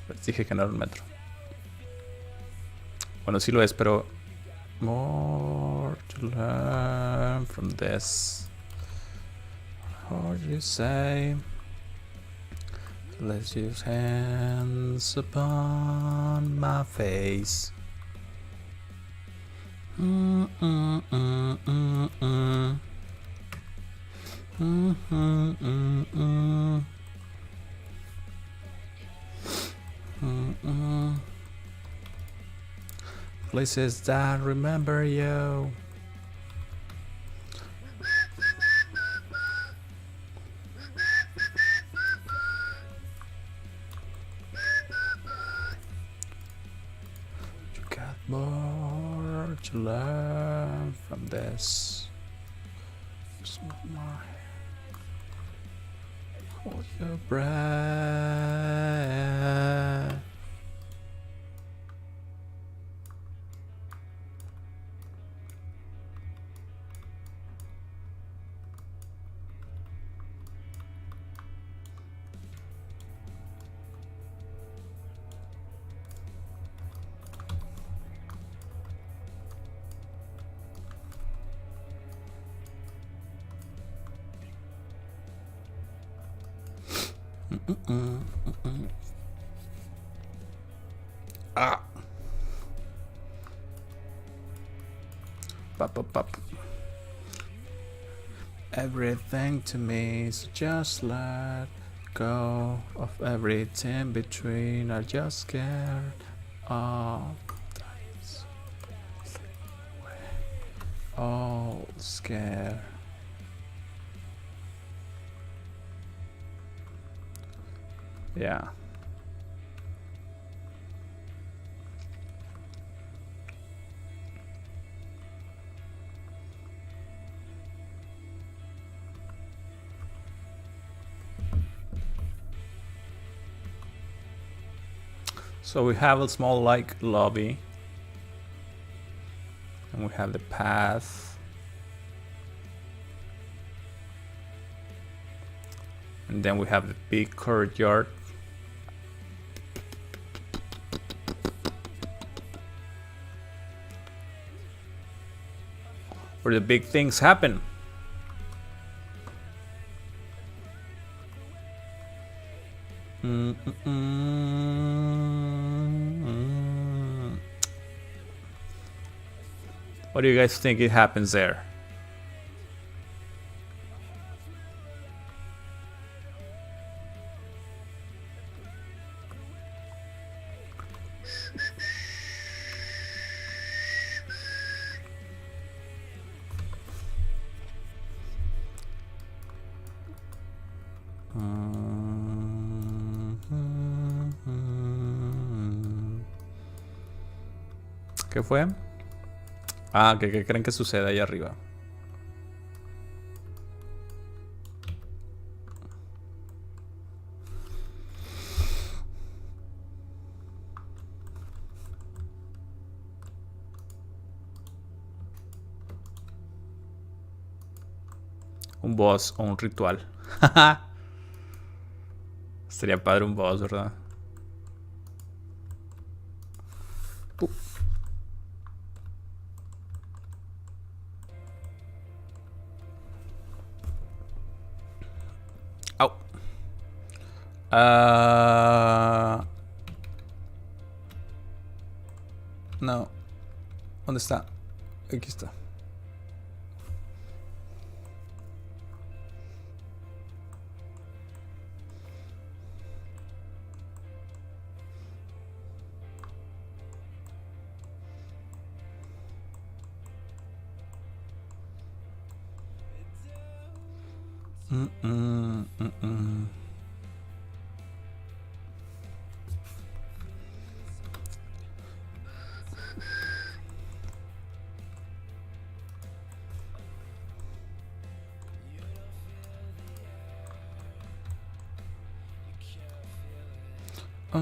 Les dije que no era un metro. Bueno, sí lo es, pero more to learn from this. How do you say? Let's use hands upon my face. Places that remember you. You got more to learn from this. Just more. Hold your breath. Ah. Pop. Everything to me is just let go of everything between. I just scared of all scared. Yeah. So we have a small like lobby, and we have the path, and then we have the big courtyard. Where the big things happen. What do you guys think it happens there? ¿Qué fue? Ah, ¿qué creen que sucede ahí arriba? Un boss o un ritual. Sería padre un boss, ¿verdad? Au. No. ¿Dónde está? Aquí está. Por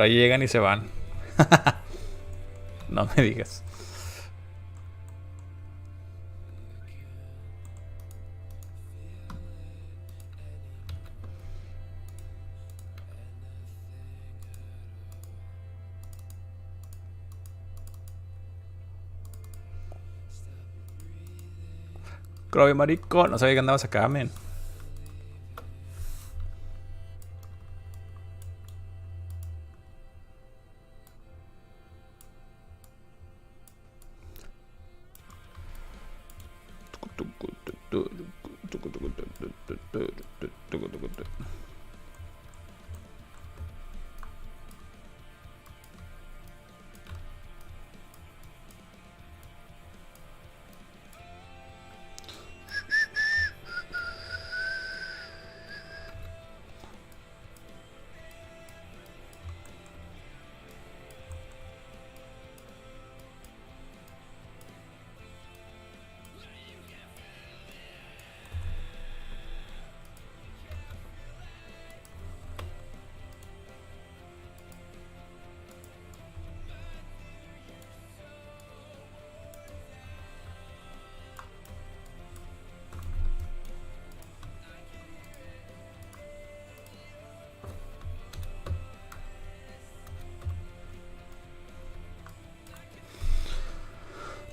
ahí llegan y se van. No me digas. Crobe, marico. No sabía que andabas acá, men.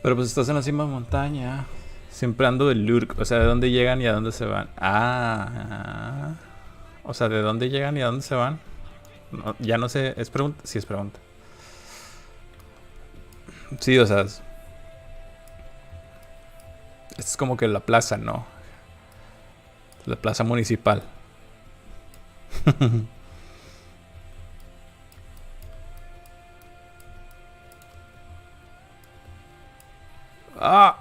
Pero pues estás en la cima de montaña. Siempre ando del lurk. O sea, de dónde llegan y a dónde se van. Ah. O sea, de dónde llegan y a dónde se van. No, ya no sé. ¿Es pregunta? Sí, es pregunta. Sí, o sea. Es como que la plaza, ¿no? La plaza municipal. Ah.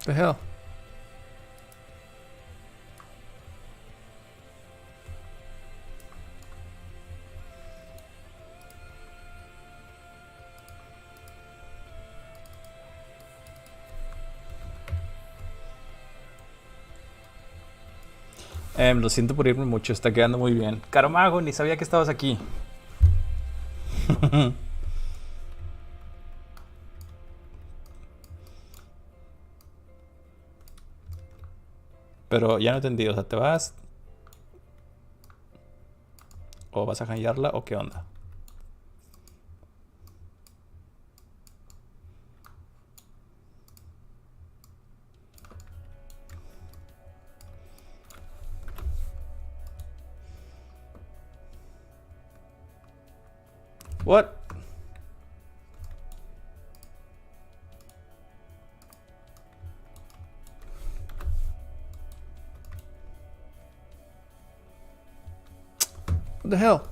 The hell. Lo siento por irme mucho, está quedando muy bien. Caromago, ni sabía que estabas aquí. Pero ya no entendí, o sea, ¿te vas? ¿O vas a janguearla o qué onda? What? What the hell?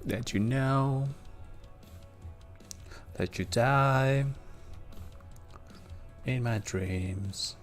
That you know that you die in my dreams.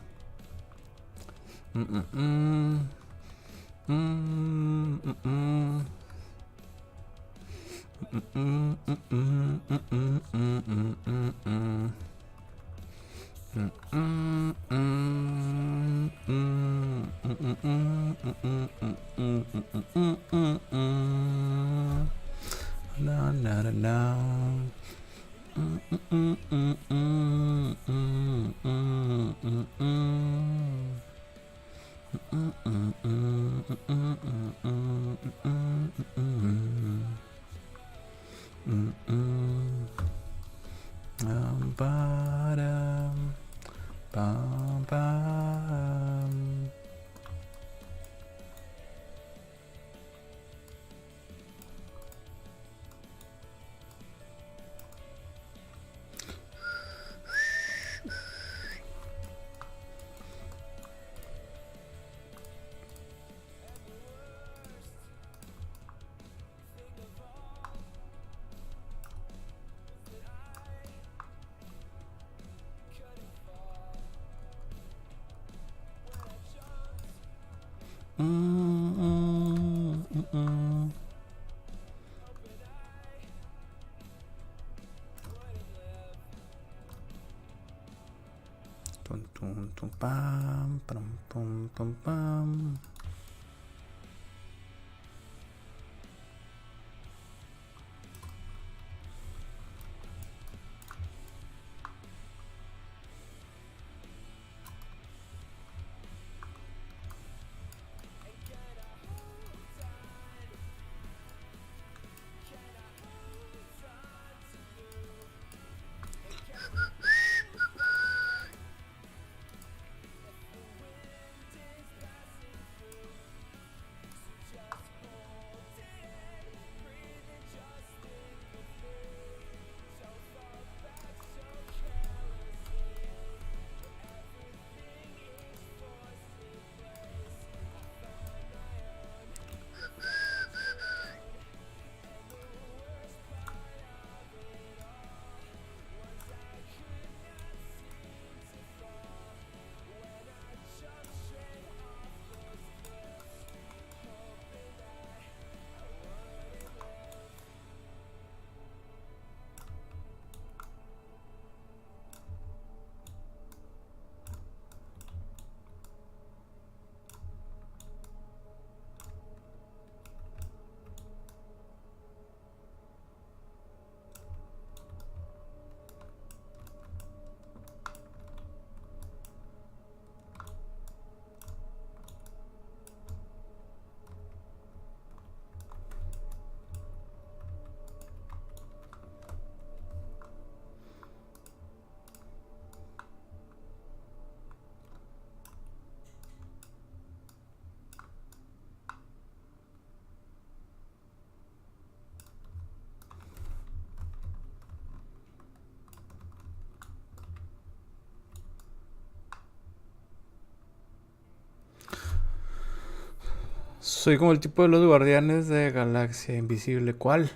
Soy como el tipo de los guardianes de Galaxia Invisible. ¿Cuál?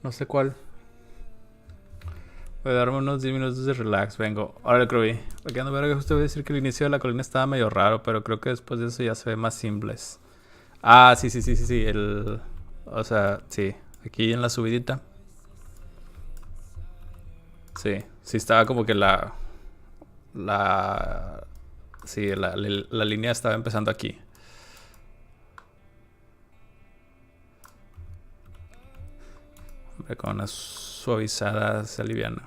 No sé cuál. Voy a darme unos 10 minutos de relax. Vengo. Ahora lo creo vi. Porque ando verga, justo voy a decir que el inicio de la colina estaba medio raro, pero creo que después de eso ya se ve más simples. Ah, sí. O sea, sí. Aquí en la subidita. Sí. Sí estaba como que sí, la línea estaba empezando aquí. Con una suavizada se aliviana.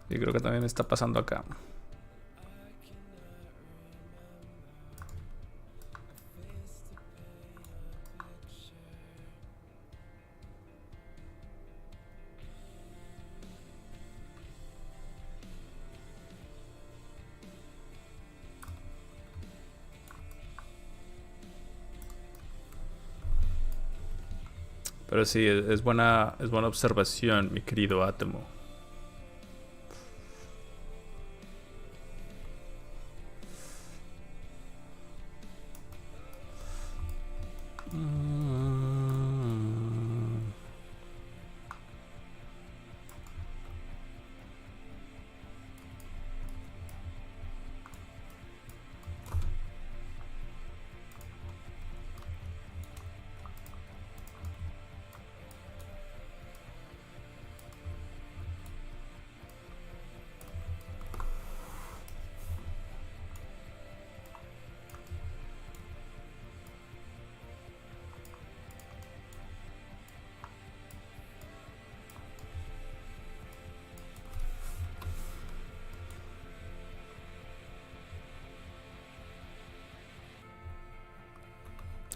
Y creo que también me está pasando acá. Pero sí, es buena observación, mi querido Átomo.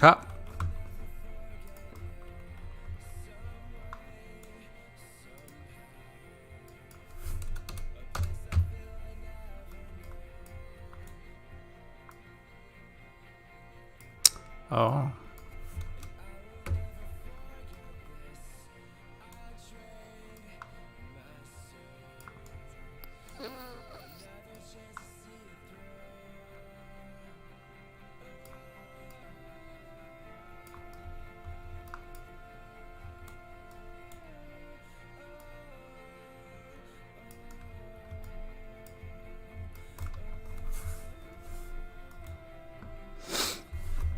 Ah. Oh.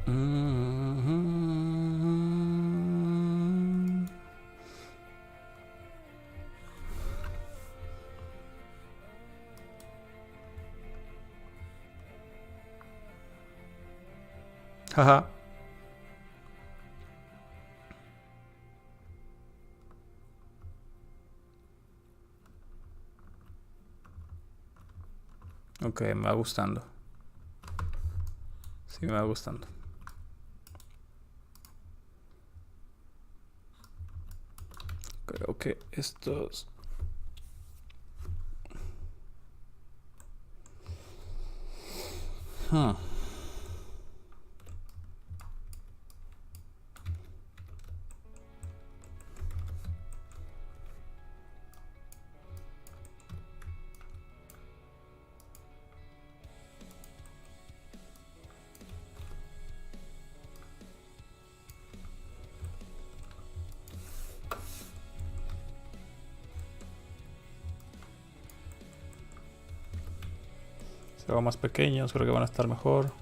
Mm-hmm. Haha. Ok, me va gustando. Sí, me va gustando. Creo que estos... Huh. Si hago más pequeños, creo que van a estar mejor.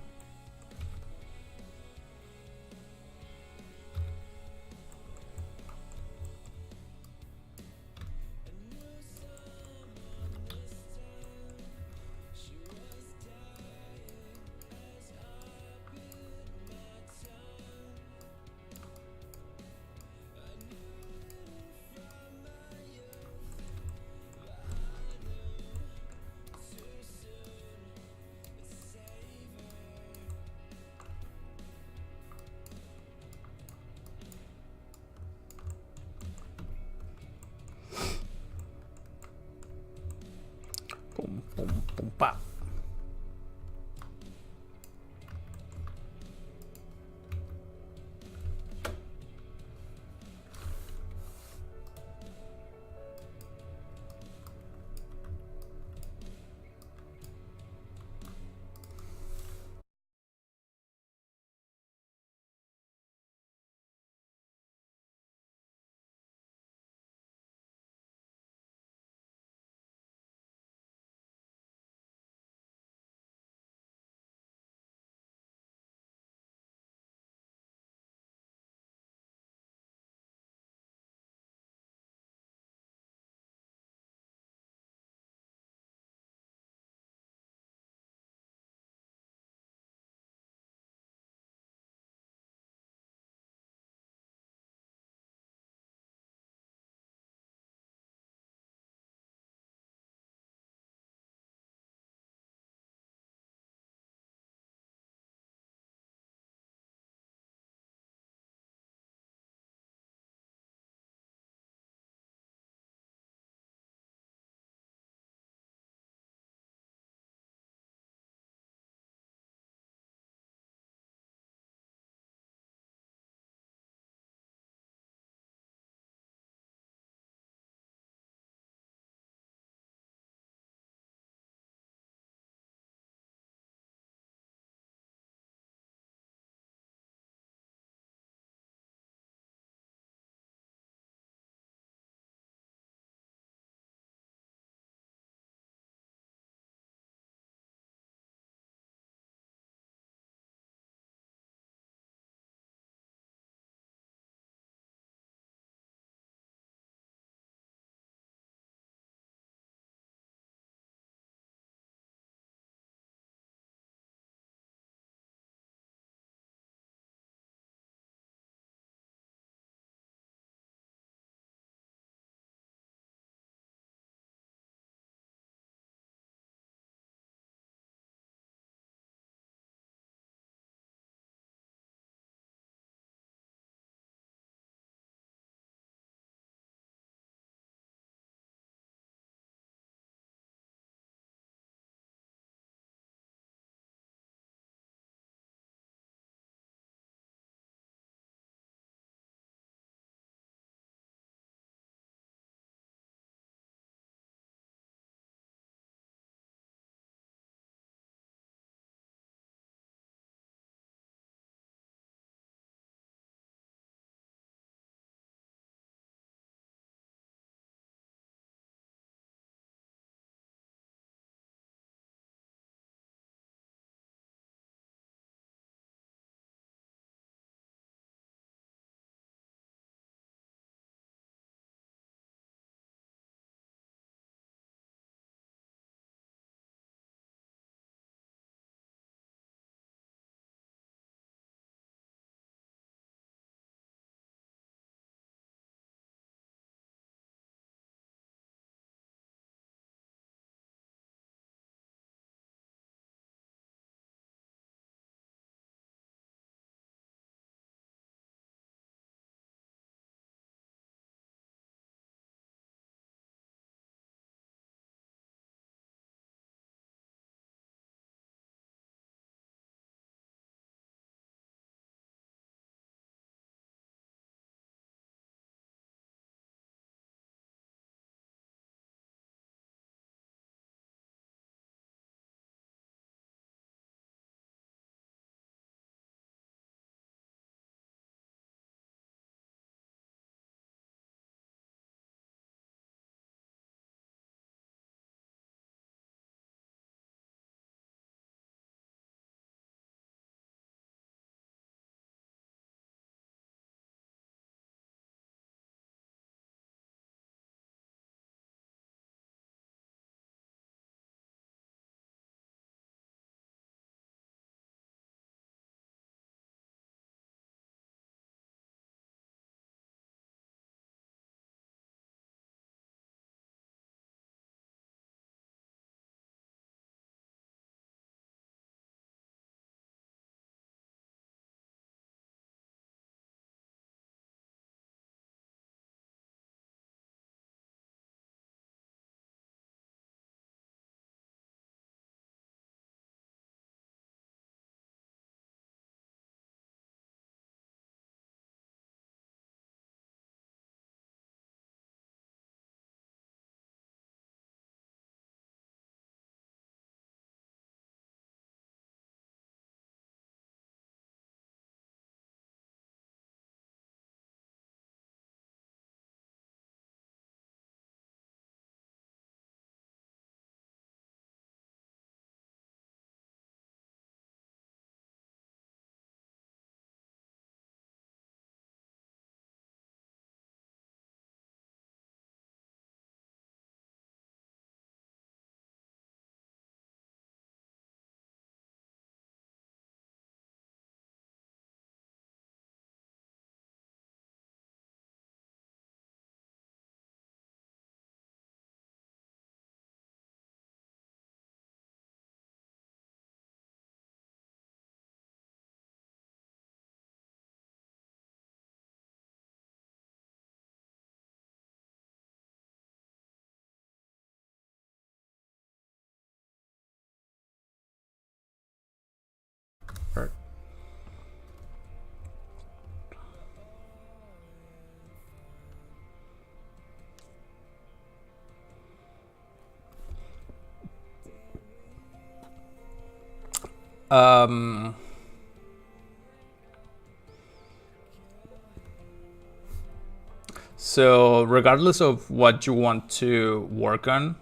So regardless of what you want to work on,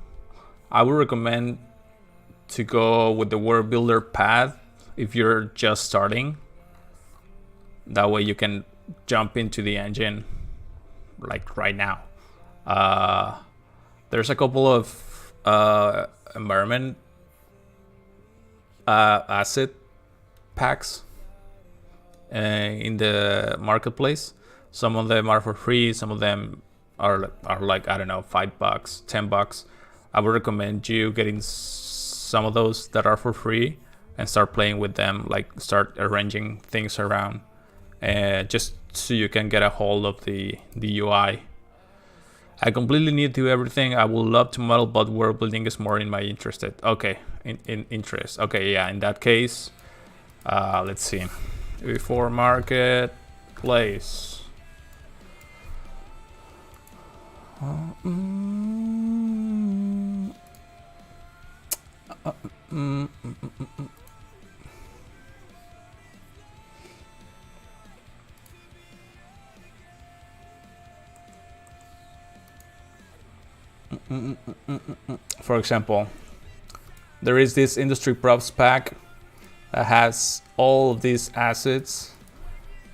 I would recommend to go with the world builder path if you're just starting. That way you can jump into the engine like right now. There's a couple of environment asset packs in the marketplace. Some of them are for free, some of them are like, I don't know, $5, $10. I would recommend you getting some of those that are for free and start playing with them, like start arranging things around, just so you can get a hold of the UI. I completely new to everything. I would love to model, but world building is more in my interested. Okay, in interest. Okay, yeah, in that case, let's see. UE4 marketplace. For example, there is this industry props pack that has all of these assets.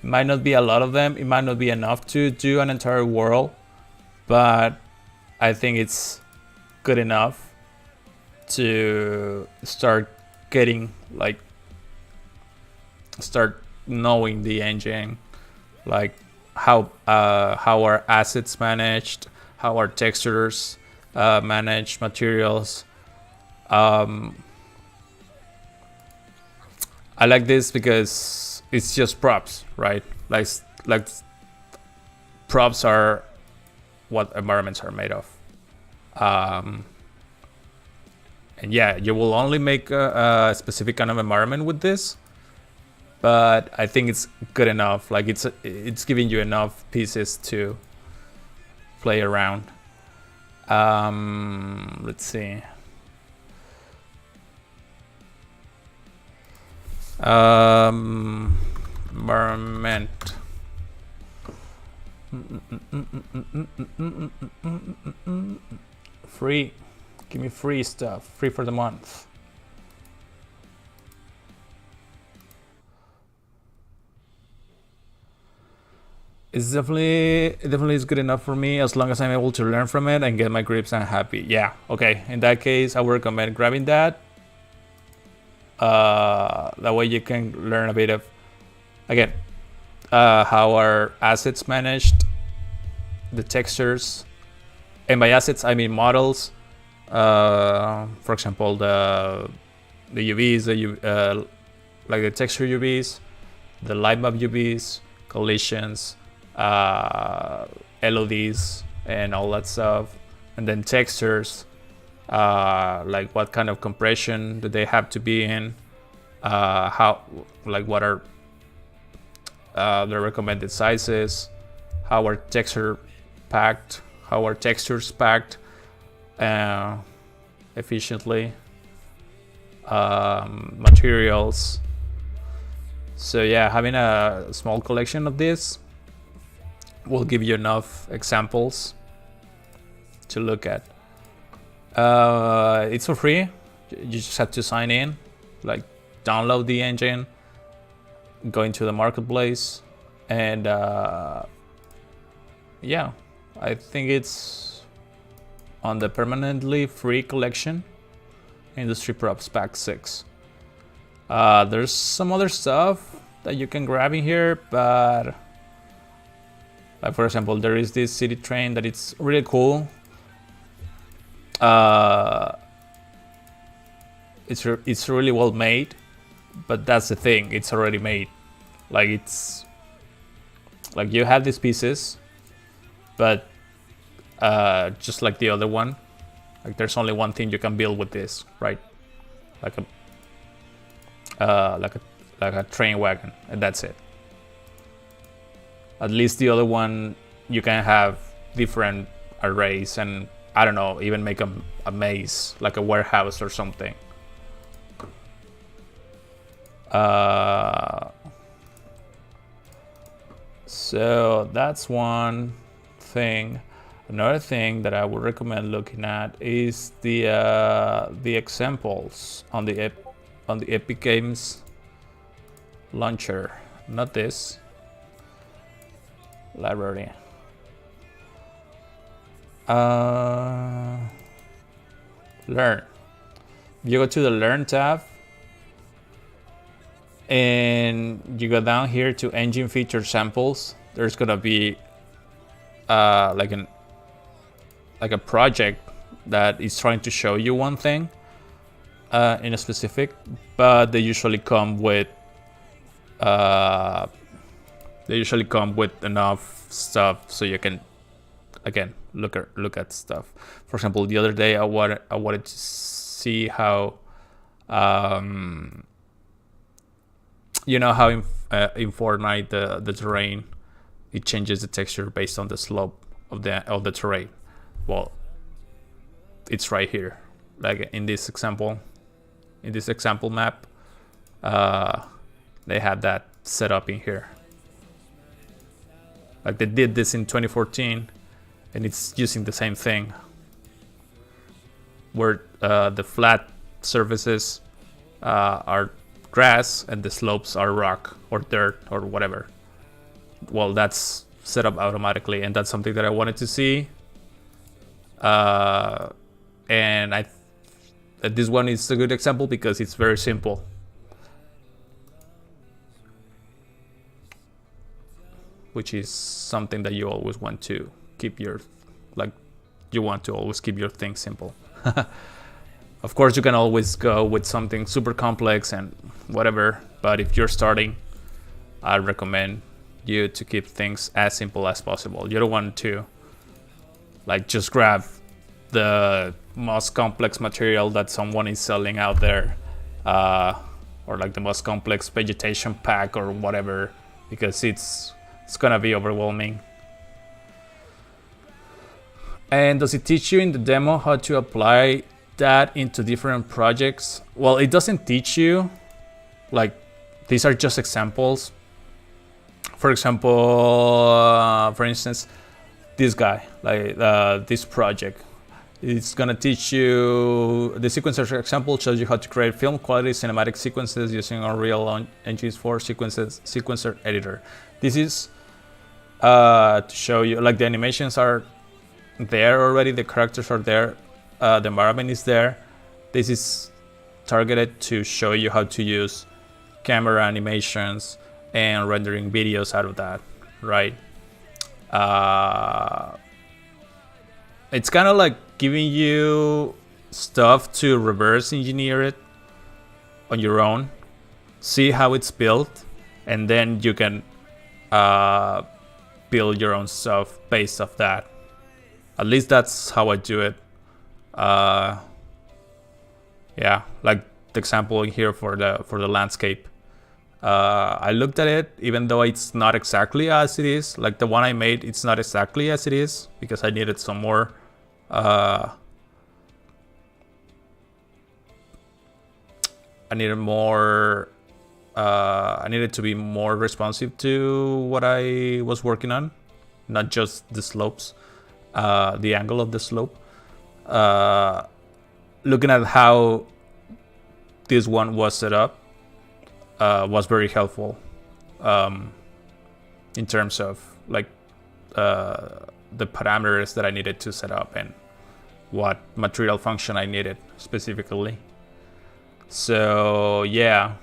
It might not be a lot of them, it might not be enough to do an entire world, but I think it's good enough to start getting, like, start knowing the engine, like how our assets managed, how our textures manage materials. I like this because it's just props, right? Like props are what environments are made of. And yeah, you will only make a specific kind of environment with this, but I think it's good enough. Like it's giving you enough pieces to play around. Let's see. Environment. Free. Give me free stuff. Free for the month. It's definitely is good enough for me as long as I'm able to learn from it and get my grips. I'm happy. Yeah. Okay. In that case, I would recommend grabbing that. That way you can learn a bit of, again, how our assets managed, the textures, and by assets I mean models. For example, the UVs, like the texture UVs, the light map UVs, collisions, LODs, and all that stuff, and then textures, like what kind of compression do they have to be in, how, like what are the recommended sizes, how are textures packed efficiently, materials. So yeah, having a small collection of this will give you enough examples to look at. It's for free. You just have to sign in, like download the engine, go into the marketplace, and yeah, I think it's on the permanently free collection, Industry Props Pack 6. There's some other stuff that you can grab in here, but like for example, there is this city train that it's really cool. It's really well made, but that's the thing, it's already made. Like it's like you have these pieces, but just like the other one, like there's only one thing you can build with this, right? Like a train wagon, and that's it. At least the other one, you can have different arrays and, I don't know, even make a maze, like a warehouse or something. So that's one thing. Another thing that I would recommend looking at is the examples on the Epic Games launcher. Not this library. Learn. You go to the Learn tab, and you go down here to Engine Feature Samples. There's gonna be like a project that is trying to show you one thing in a specific, but they usually come with enough stuff so you can again look at stuff. For example, the other day I wanted to see how you know how in Fortnite the terrain, it changes the texture based on the slope of the terrain. Well, it's right here, like in this example map. They had that set up in here. Like they did this in 2014, and it's using the same thing, where the flat surfaces are grass and the slopes are rock or dirt or whatever. Well, that's set up automatically, and that's something that I wanted to see. And this one is a good example because it's very simple. Which is something that you always want to keep your, you want to always keep your things simple. Of course, you can always go with something super complex and whatever, but if you're starting, I recommend you to keep things as simple as possible. You don't want to just grab the most complex material that someone is selling out there, or the most complex vegetation pack or whatever, because it's gonna be overwhelming. And does it teach you in the demo how to apply that into different projects? Well, it doesn't teach you. These are just examples. For example, for instance, this guy, this project, it's gonna teach you, the sequencer example shows you how to create film quality cinematic sequences using Unreal Engine's 4 sequencer editor. This is to show you, the animations are there already, the characters are there, the environment is there. This is targeted to show you how to use camera animations and rendering videos out of that, right? It's kind of like giving you stuff to reverse engineer it on your own, see how it's built, and then you can build your own stuff based off that. At least that's how I do it. Yeah, like the example here for the landscape. I looked at it, even though it's not exactly as it is. Like the one I made, it's not exactly as it is because I needed some more. I needed more. I needed to be more responsive to what I was working on, not just the slopes, the angle of the slope. Looking at how this one was set up was very helpful in terms of the parameters that I needed to set up and what material function I needed specifically. So yeah,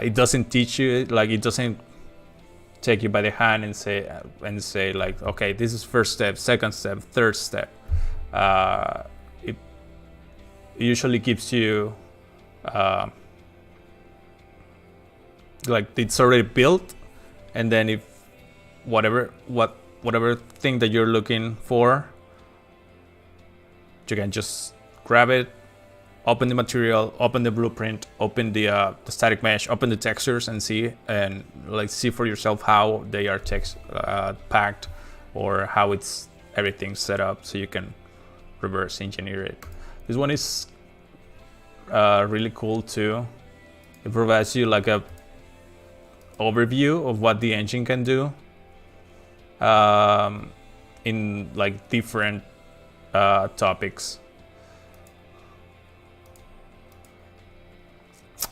it doesn't teach you, it doesn't take you by the hand and say like, okay, this is first step, second step, third step. It usually gives you it's already built, and then if whatever thing that you're looking for, you can just grab it, open the material, open the blueprint, open the static mesh, open the textures, and see for yourself how they are packed, or how it's everything set up, so you can reverse engineer it. This one is really cool too. It provides you like a overview of what the engine can do in like different topics.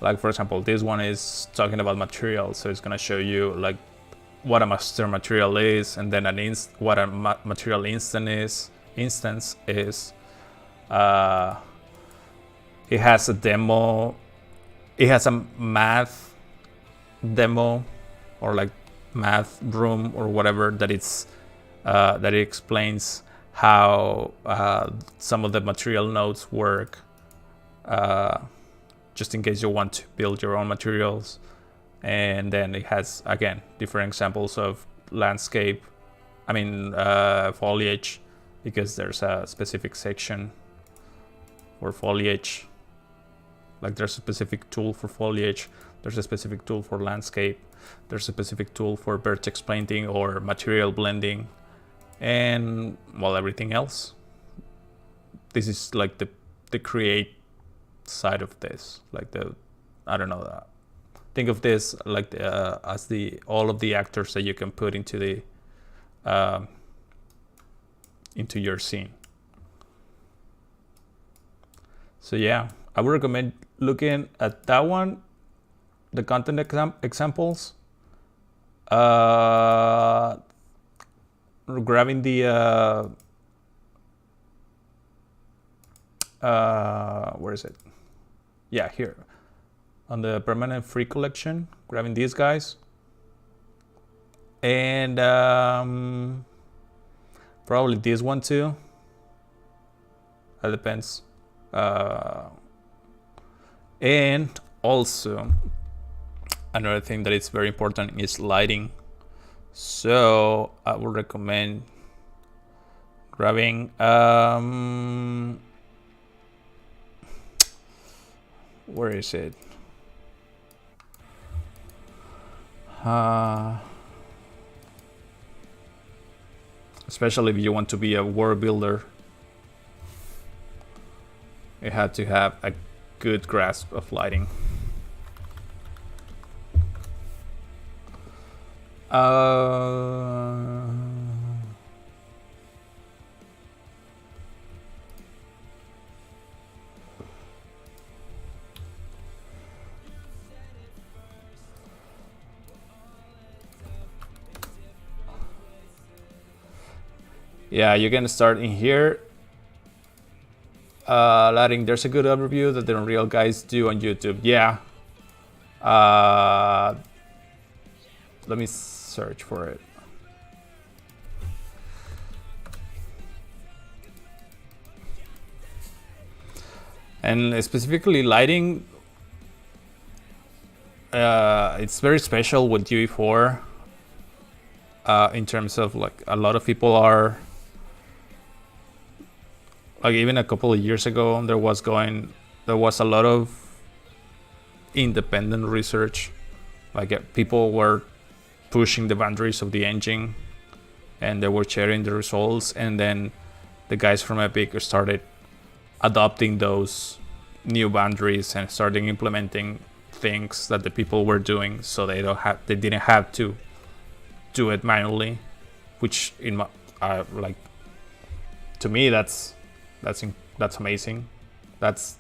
Like for example, this one is talking about materials, so it's gonna show you like what a master material is, and then what a material instance is. It has a demo. It has a math demo, or like math room or whatever, that it's that it explains how some of the material nodes work, just in case you want to build your own materials. And then it has, again, different examples of landscape, foliage, because there's a specific section for foliage. Like there's a specific tool for foliage, there's a specific tool for landscape, there's a specific tool for vertex painting or material blending, and well, everything else. This is like the create side of this, like think of this like as all of the actors that you can put into your scene. So yeah, I would recommend looking at that one, the content examples, grabbing the where is it? Yeah, here on the permanent free collection, grabbing these guys, and probably this one too. That depends. And also another thing that is very important is lighting. So I would recommend grabbing where is it? Especially if you want to be a world builder, you have to have a good grasp of lighting. Yeah, you can start in here. Lighting, there's a good overview that the Unreal guys do on YouTube. Yeah. Let me search for it. And specifically lighting, it's very special with UE4 in terms of like a lot of people are, like even a couple of years ago, there was a lot of independent research. Like people were pushing the boundaries of the engine, and they were sharing the results. And then the guys from Epic started adopting those new boundaries and starting implementing things that the people were doing, so they didn't have to do it manually. Which in my like, to me, that's amazing. That's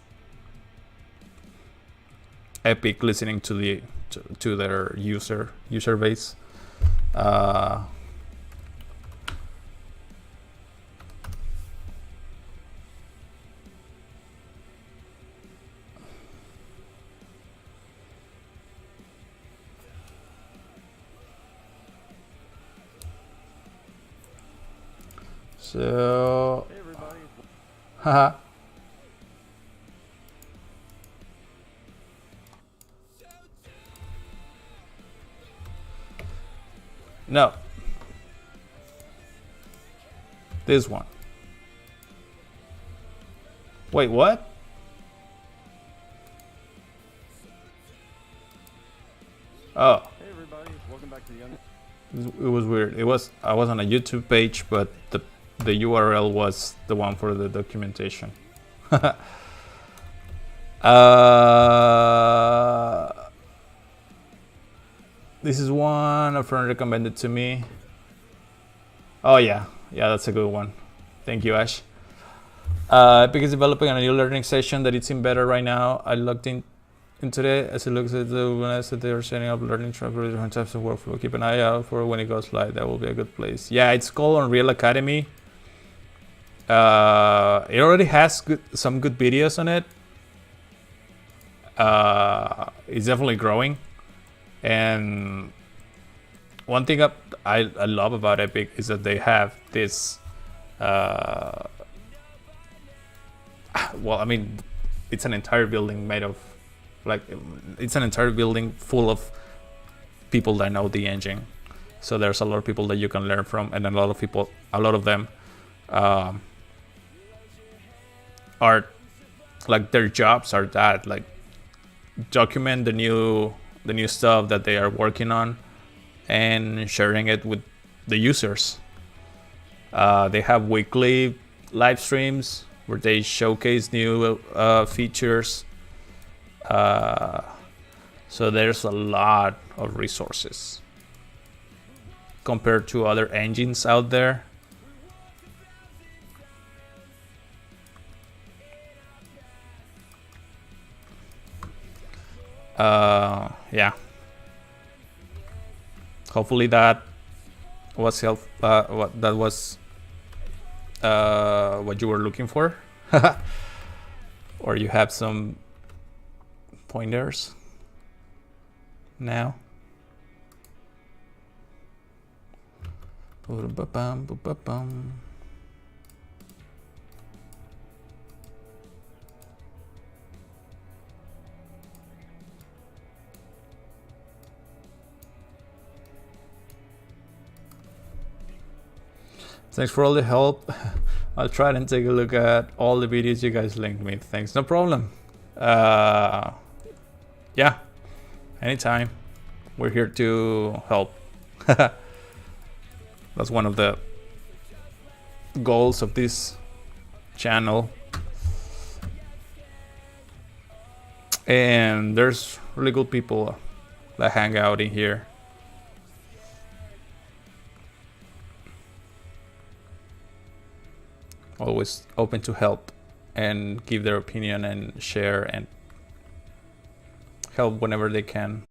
Epic listening to their user base. So, hey everybody. Haha. No. This one. Wait, what? Oh. Hey everybody, welcome back to the Young. It was weird. I was on a YouTube page, but the URL was the one for the documentation. This is one a friend recommended to me. Oh yeah, that's a good one. Thank you, Ash. Epic is developing a new learning session that it's in beta right now. I logged into it as it looks at when I said they are setting up learning track for different types of workflow. Keep an eye out for when it goes live. That will be a good place. Yeah, it's called Unreal Academy. It already has some good videos on it. It's definitely growing. And one thing I love about Epic is that they have this. Well, I mean, it's an entire building made of, like, it's an entire building full of people that know the engine. So there's a lot of people that you can learn from, and a lot of them are like their jobs are that, like, document the new stuff that they are working on and sharing it with the users. They have weekly live streams where they showcase new features. So there's a lot of resources compared to other engines out there. Yeah. Hopefully that was what you were looking for. Or you have some pointers now. Thanks for all the help. I'll try and take a look at all the videos you guys linked me. Thanks, no problem. Yeah, anytime. We're here to help. That's one of the goals of this channel. And there's really good people that hang out in here. Always open to help and give their opinion and share and help whenever they can.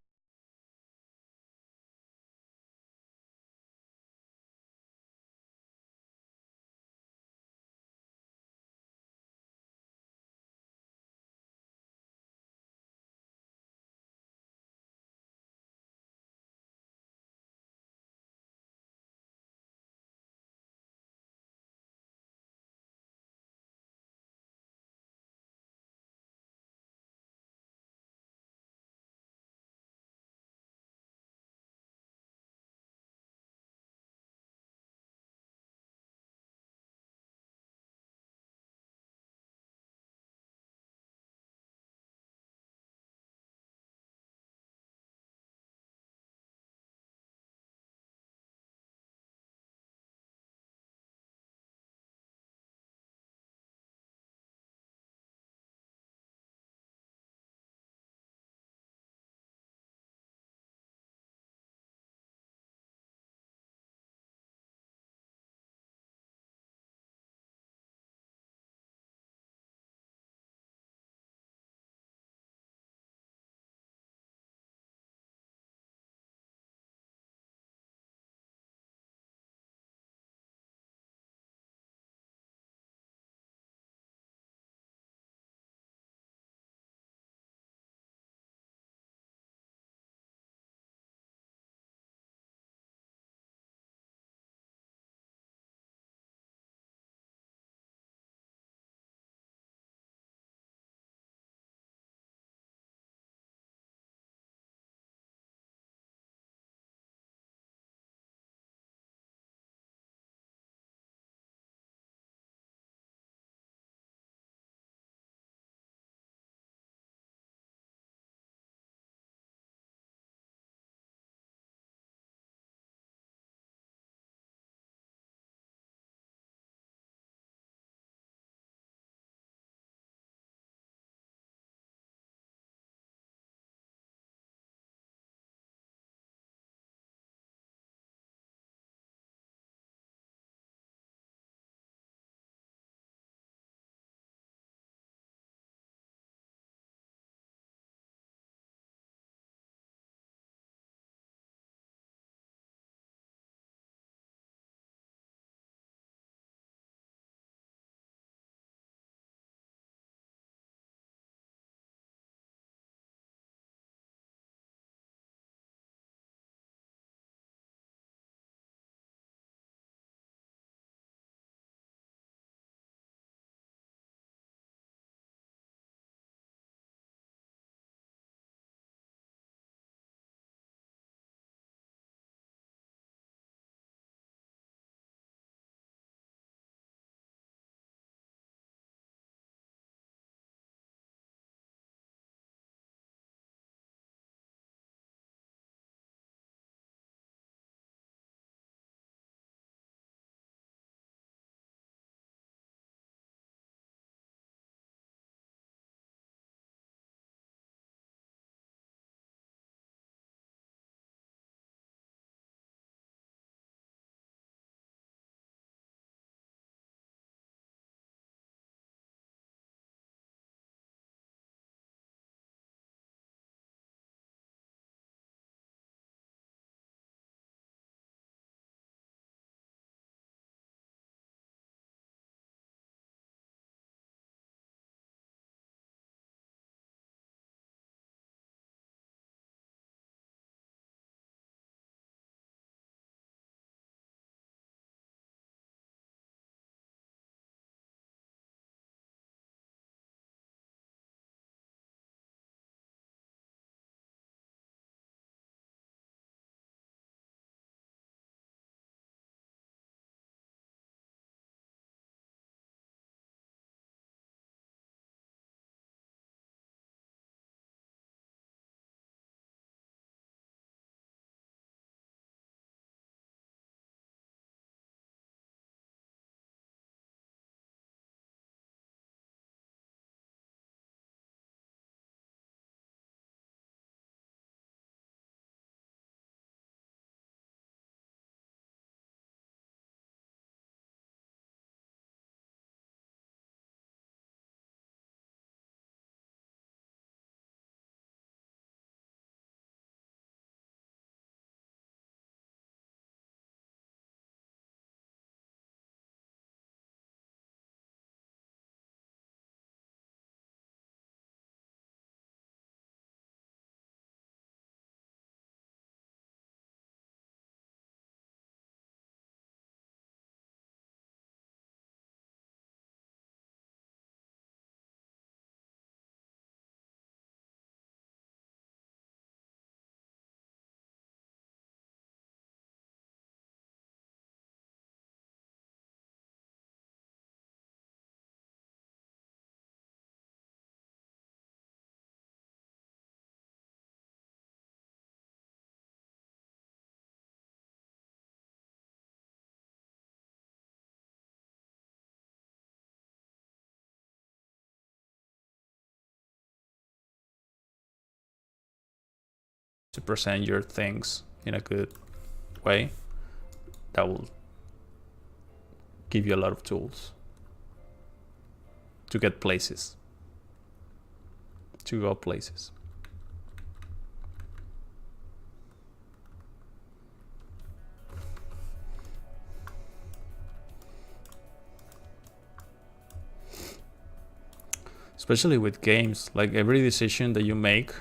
to present your things in a good way, that will give you a lot of tools to get places, to go places. Especially with games, like every decision that you make,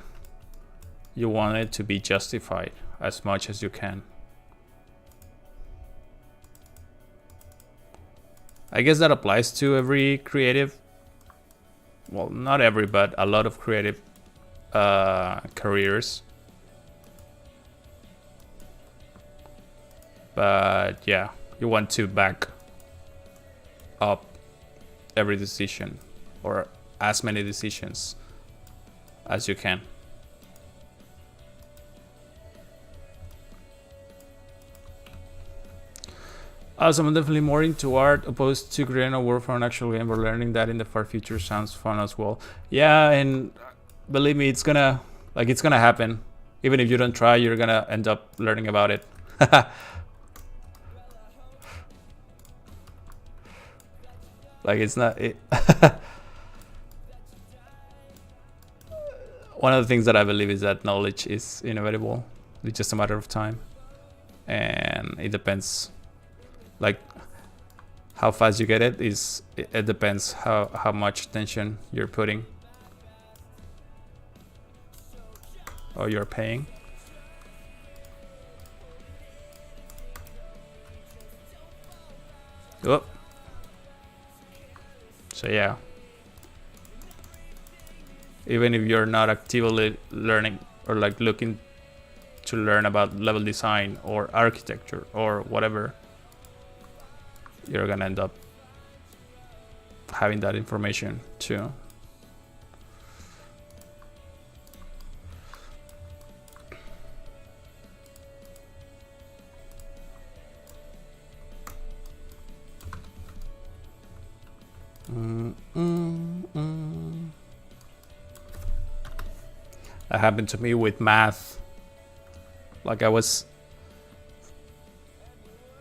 you want it to be justified as much as you can. I guess that applies to every creative, well, not every, but a lot of creative careers. But yeah, you want to back up every decision, or as many decisions as you can. Also, I'm definitely more into art opposed to creating a world for an actual game, or learning that in the far future sounds fun as well. Yeah, and believe me, it's gonna happen. Even if you don't try, you're gonna end up learning about it. Like, it's not it. One of the things that I believe is that knowledge is inevitable. It's just a matter of time, and it depends, like how fast you get it is. It depends how much attention you're putting or you're paying. Oh. So yeah, even if you're not actively learning or like looking to learn about level design or architecture or whatever, you're gonna end up having that information too. That happened to me with math. Like, I was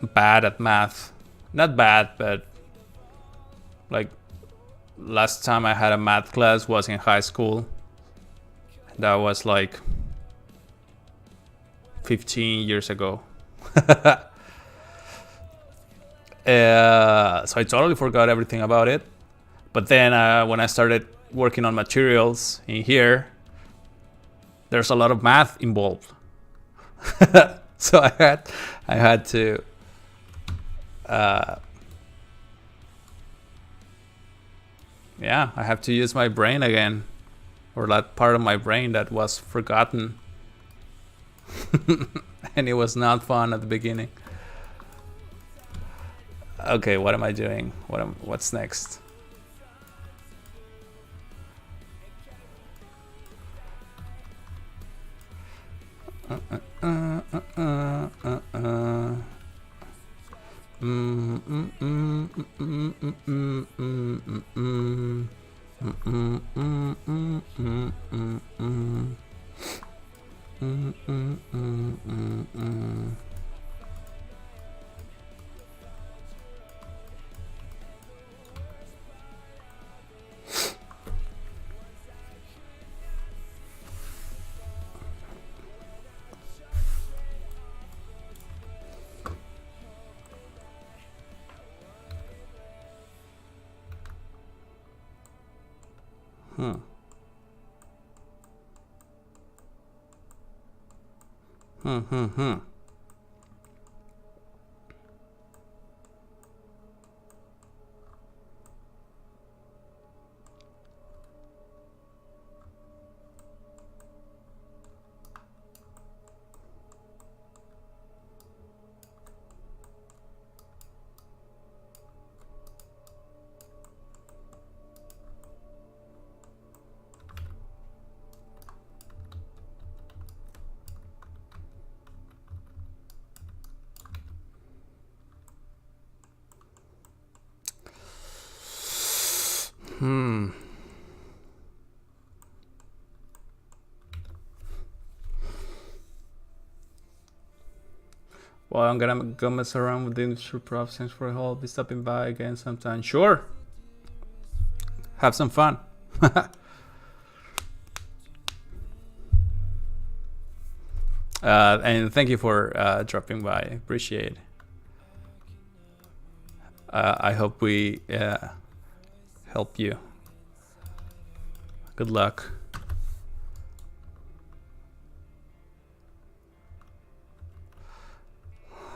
bad at math. Not bad, but like last time I had a math class was in high school. That was like 15 years ago. So I totally forgot everything about it. But then when I started working on materials in here, there's a lot of math involved. So I had to yeah, I have to use my brain again, or that part of my brain that was forgotten. And it was not fun at the beginning. Okay, what am I doing? What's next? Well, I'm gonna go mess around with the industry props. Thanks for the help. Be stopping by again sometime. Sure. Have some fun. And thank you for dropping by. Appreciate it. I hope we help you. Good luck.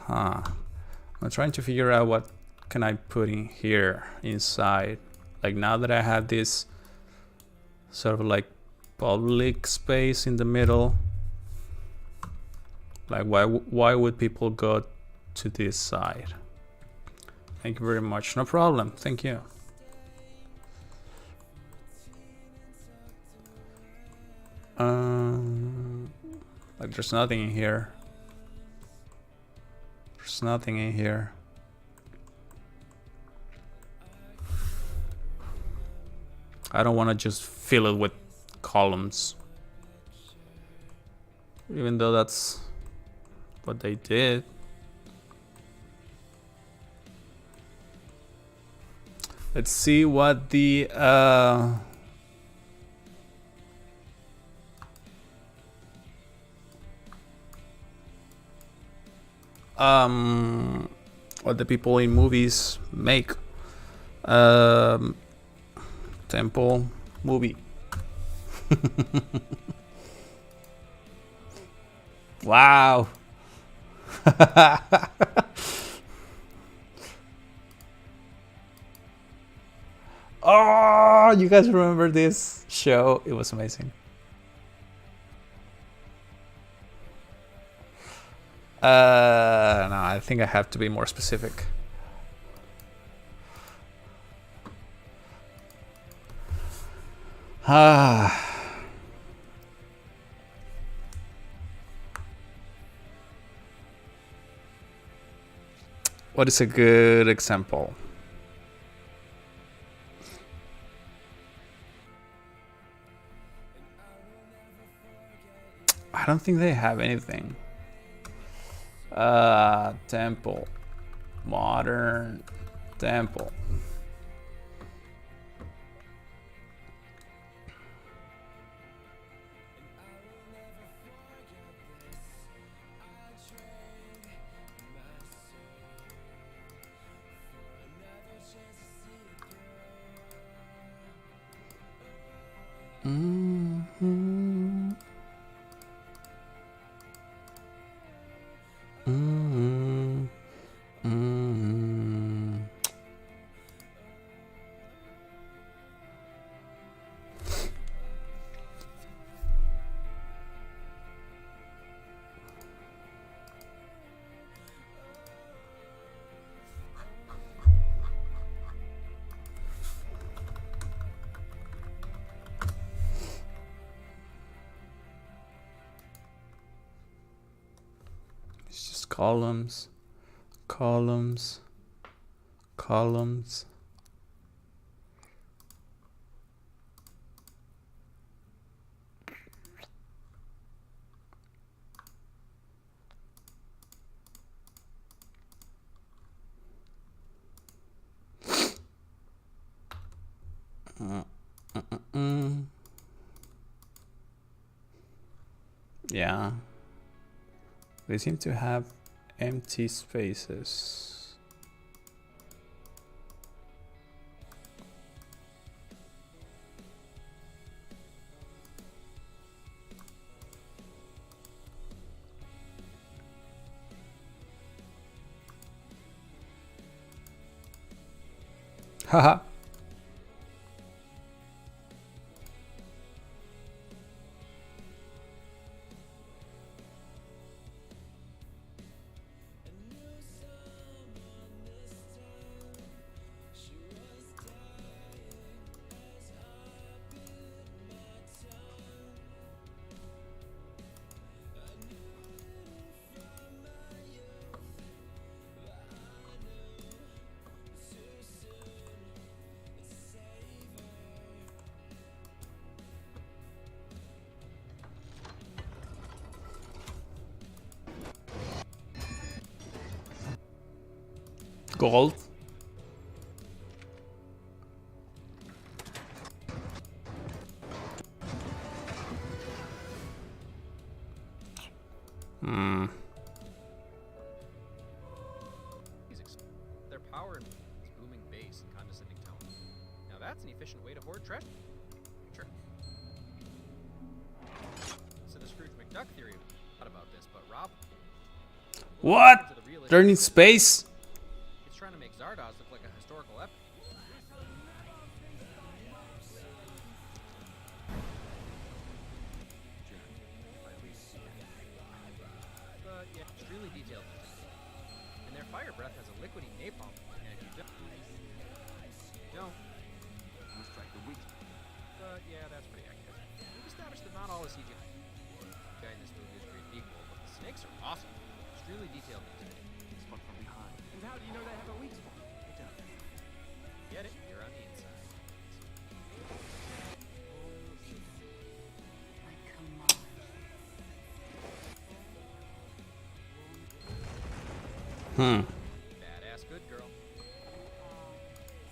I'm trying to figure out what can I put in here inside. Like now that I have this sort of like public space in the middle, like why would people go to this side? Thank you very much. No problem. Thank you. Like there's nothing in here. There's nothing in here. I don't want to just fill it with columns. Even though that's what they did. Let's see what the what the people in movies make. Temple movie. Wow. Oh, you guys remember this show? It was amazing. No, I think I have to be more specific. What is a good example? I don't think they have anything. Temple. Modern temple. It's just columns, columns, columns. Yeah. They seem to have empty spaces. Haha. Gold. Their power and booming bass and condescending tone. Now that's an efficient way to hoard treasure. So the Scrooge McDuck theory thought about this, but Rob. What? They're in space? It's trying to make Zardoz look like a historical epic. But yeah, extremely detailed. And their fire breath has a liquidy napalm. And if you don't, Must strike the weak. but yeah, that's pretty accurate. We've established that not all is CGI. The guy in this movie is created equal, but the snakes are awesome. Extremely detailed. Spot from behind. And how do you know they have a weak spot? They don't. Get it? You're on the inside. Badass good girl.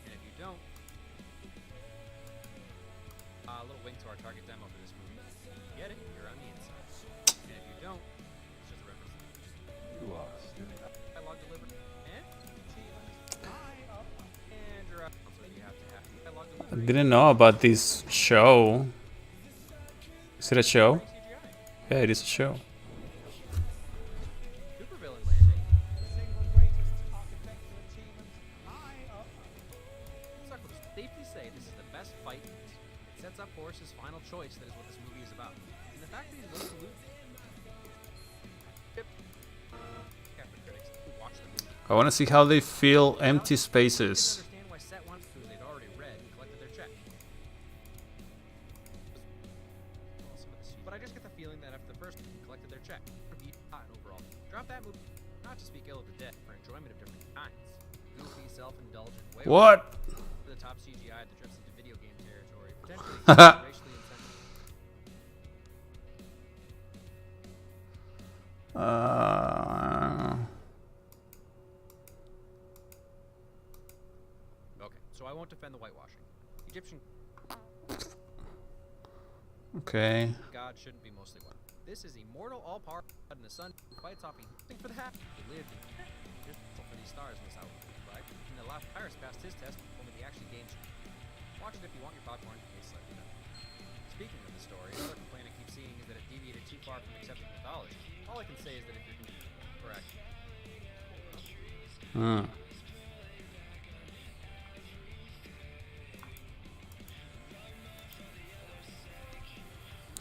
And if you don't, a little wink to our target demo for this movie. Get it? You're on the inside. And if you don't, it's just a reference. You lost. Dialogue delivered. And you're up. So you have to have dialogue I delivery. didn't know about this show. Is it a show? CGI. Yeah, it is a show. Super villain landing. Suck will safely say this is the best fight. It sets up Forrest's final choice. That is what this movie is about. And the fact that he's willing to lose. After critics who watch the movie. I want to see how they feel empty spaces. Understand why set one who they'd already read and collected their check. But I just get the feeling that after the first one collected their check, beat hot overall. Drop that movie. Not to speak ill of the dead for enjoyment of different kinds. Goofy, self-indulgent, way What? over the top CGI that drifts into video game territory, potentially racially insensitive. Okay, so I won't defend the whitewashing. Egyptian Okay. God shouldn't be mostly one. This is immortal, all-powerful God in the sun who fights off anything for the hat. He lived and just for these stars in this outfit, right? And the last Pyrus passed his test when the action game. Watch it if you want your popcorn. It's slightly better. Speaking of the story, another complaint I keep seeing is that it deviated too far from accepted mythology. All I can say is that if you're correct.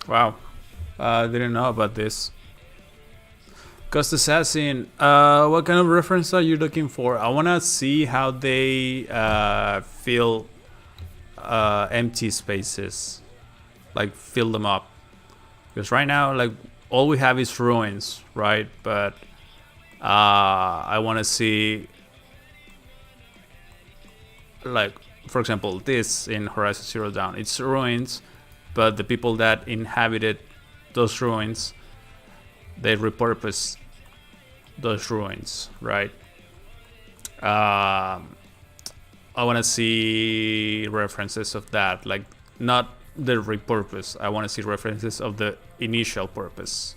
Wow. I didn't know about this. Ghost Assassin, what kind of reference are you looking for? I want to see how they fill empty spaces. Like, fill them up. Because right now, like, all we have is ruins, right? But I want to see, like, for example, this in Horizon Zero Dawn. It's ruins, but the people that inhabited those ruins, they repurpose those ruins, right? I want to see references of that, like not the repurpose. I want to see references of the initial purpose.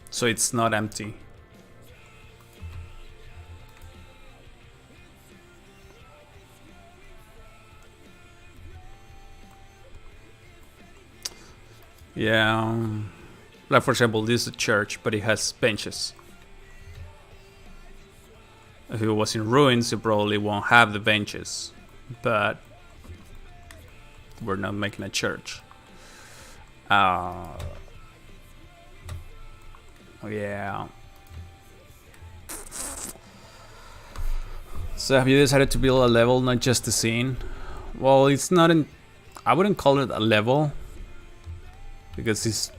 So it's not empty. Yeah, like for example, this is a church, but it has benches. If it was in ruins, it probably won't have the benches, but we're not making a church. Yeah. So have you decided to build a level, not just a scene? Well, it's not in... I wouldn't call it a level, because it's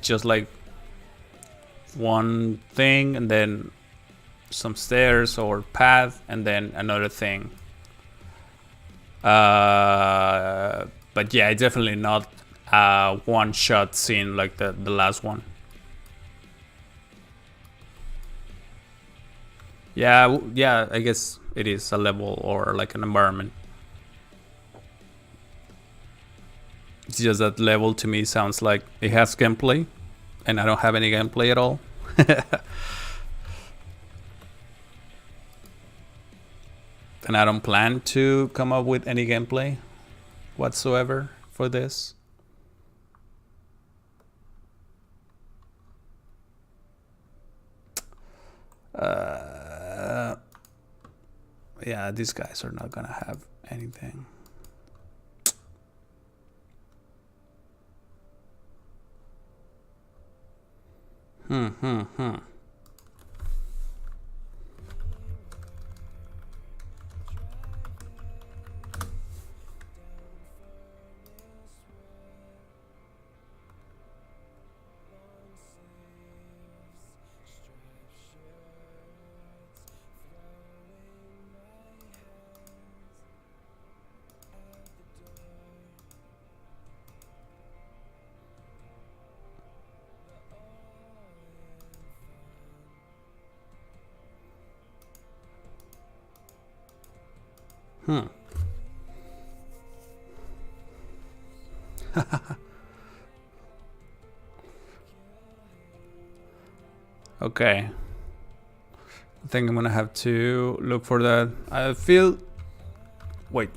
just like one thing, and then some stairs or path, and then another thing. But yeah, definitely not a one-shot scene like the last one. Yeah, yeah, I guess it is a level or like an environment. It's just that level to me sounds like it has gameplay, and I don't have any gameplay at all. And I don't plan to come up with any gameplay whatsoever for this. Yeah, these guys are not gonna have anything. Okay. I think I'm gonna have to look for that. I feel... Wait.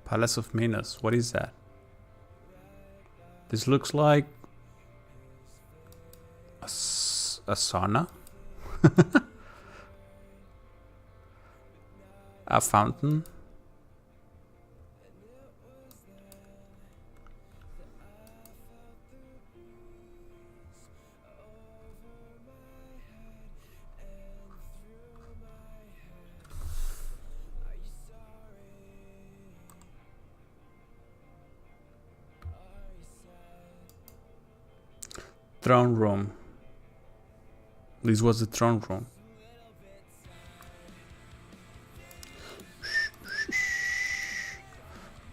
Palace of Minos. What is that? This looks like... a sauna? A fountain? Throne room. This was the throne room.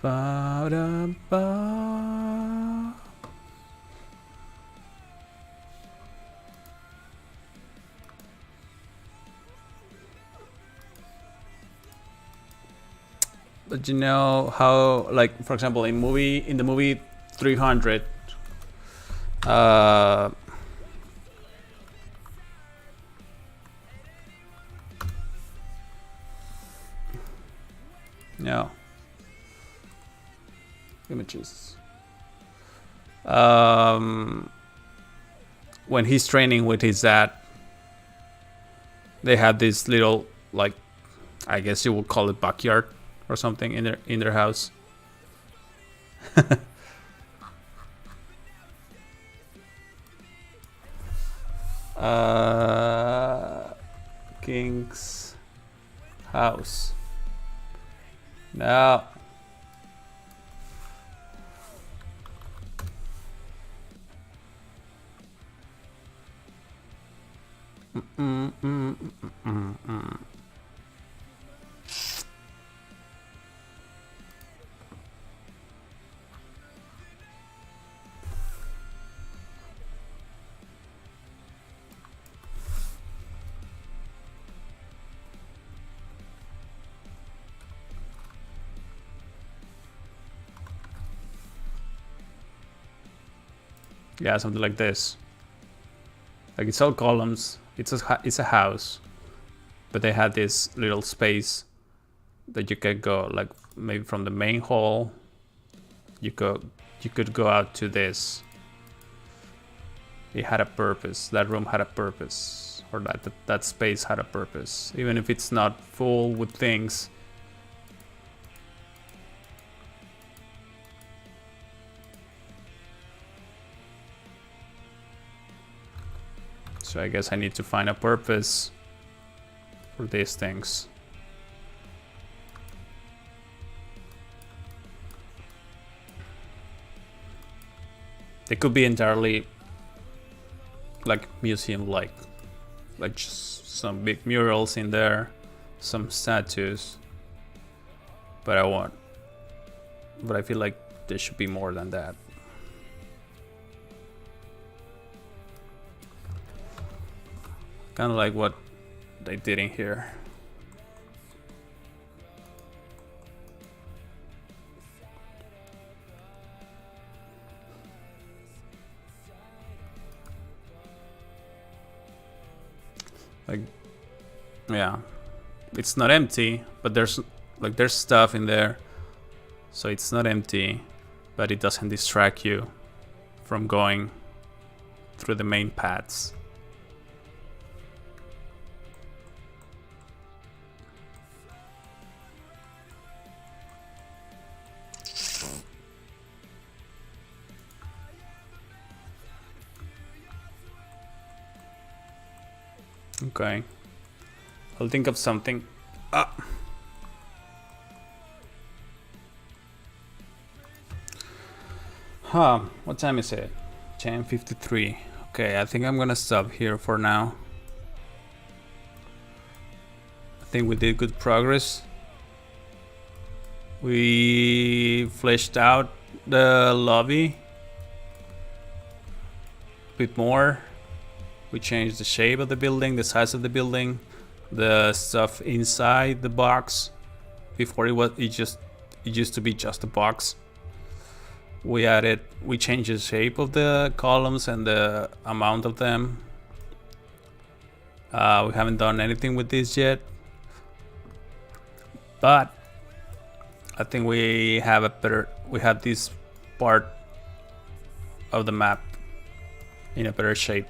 Ba-da-ba. But you know how, like, for example, in the movie 300, no images. When he's training with his dad, they had this little, like, I guess you would call it backyard or something in their house. King's house. No. Yeah, something like this. Like, it's all columns. It's a house, but they had this little space that you could go, like, maybe from the main hall. You could go out to this. It had a purpose. That room had a purpose, or that space had a purpose, even if it's not full with things. So I guess I need to find a purpose for these things. They could be entirely like museum like just some big murals in there, some statues. But I feel like there should be more than that. Kind of like what they did in here. Like, yeah, it's not empty, but there's stuff in there, so it's not empty, but it doesn't distract you from going through the main paths. Okay, I'll think of something. What time is it? 10:53. Okay, I think I'm gonna stop here for now. I think we did good progress. We fleshed out the lobby a bit more. We changed the shape of the building, the size of the building, the stuff inside the box. Before it used to be just a box. We changed the shape of the columns and the amount of them. We haven't done anything with this yet, but I think we have this part of the map in a better shape.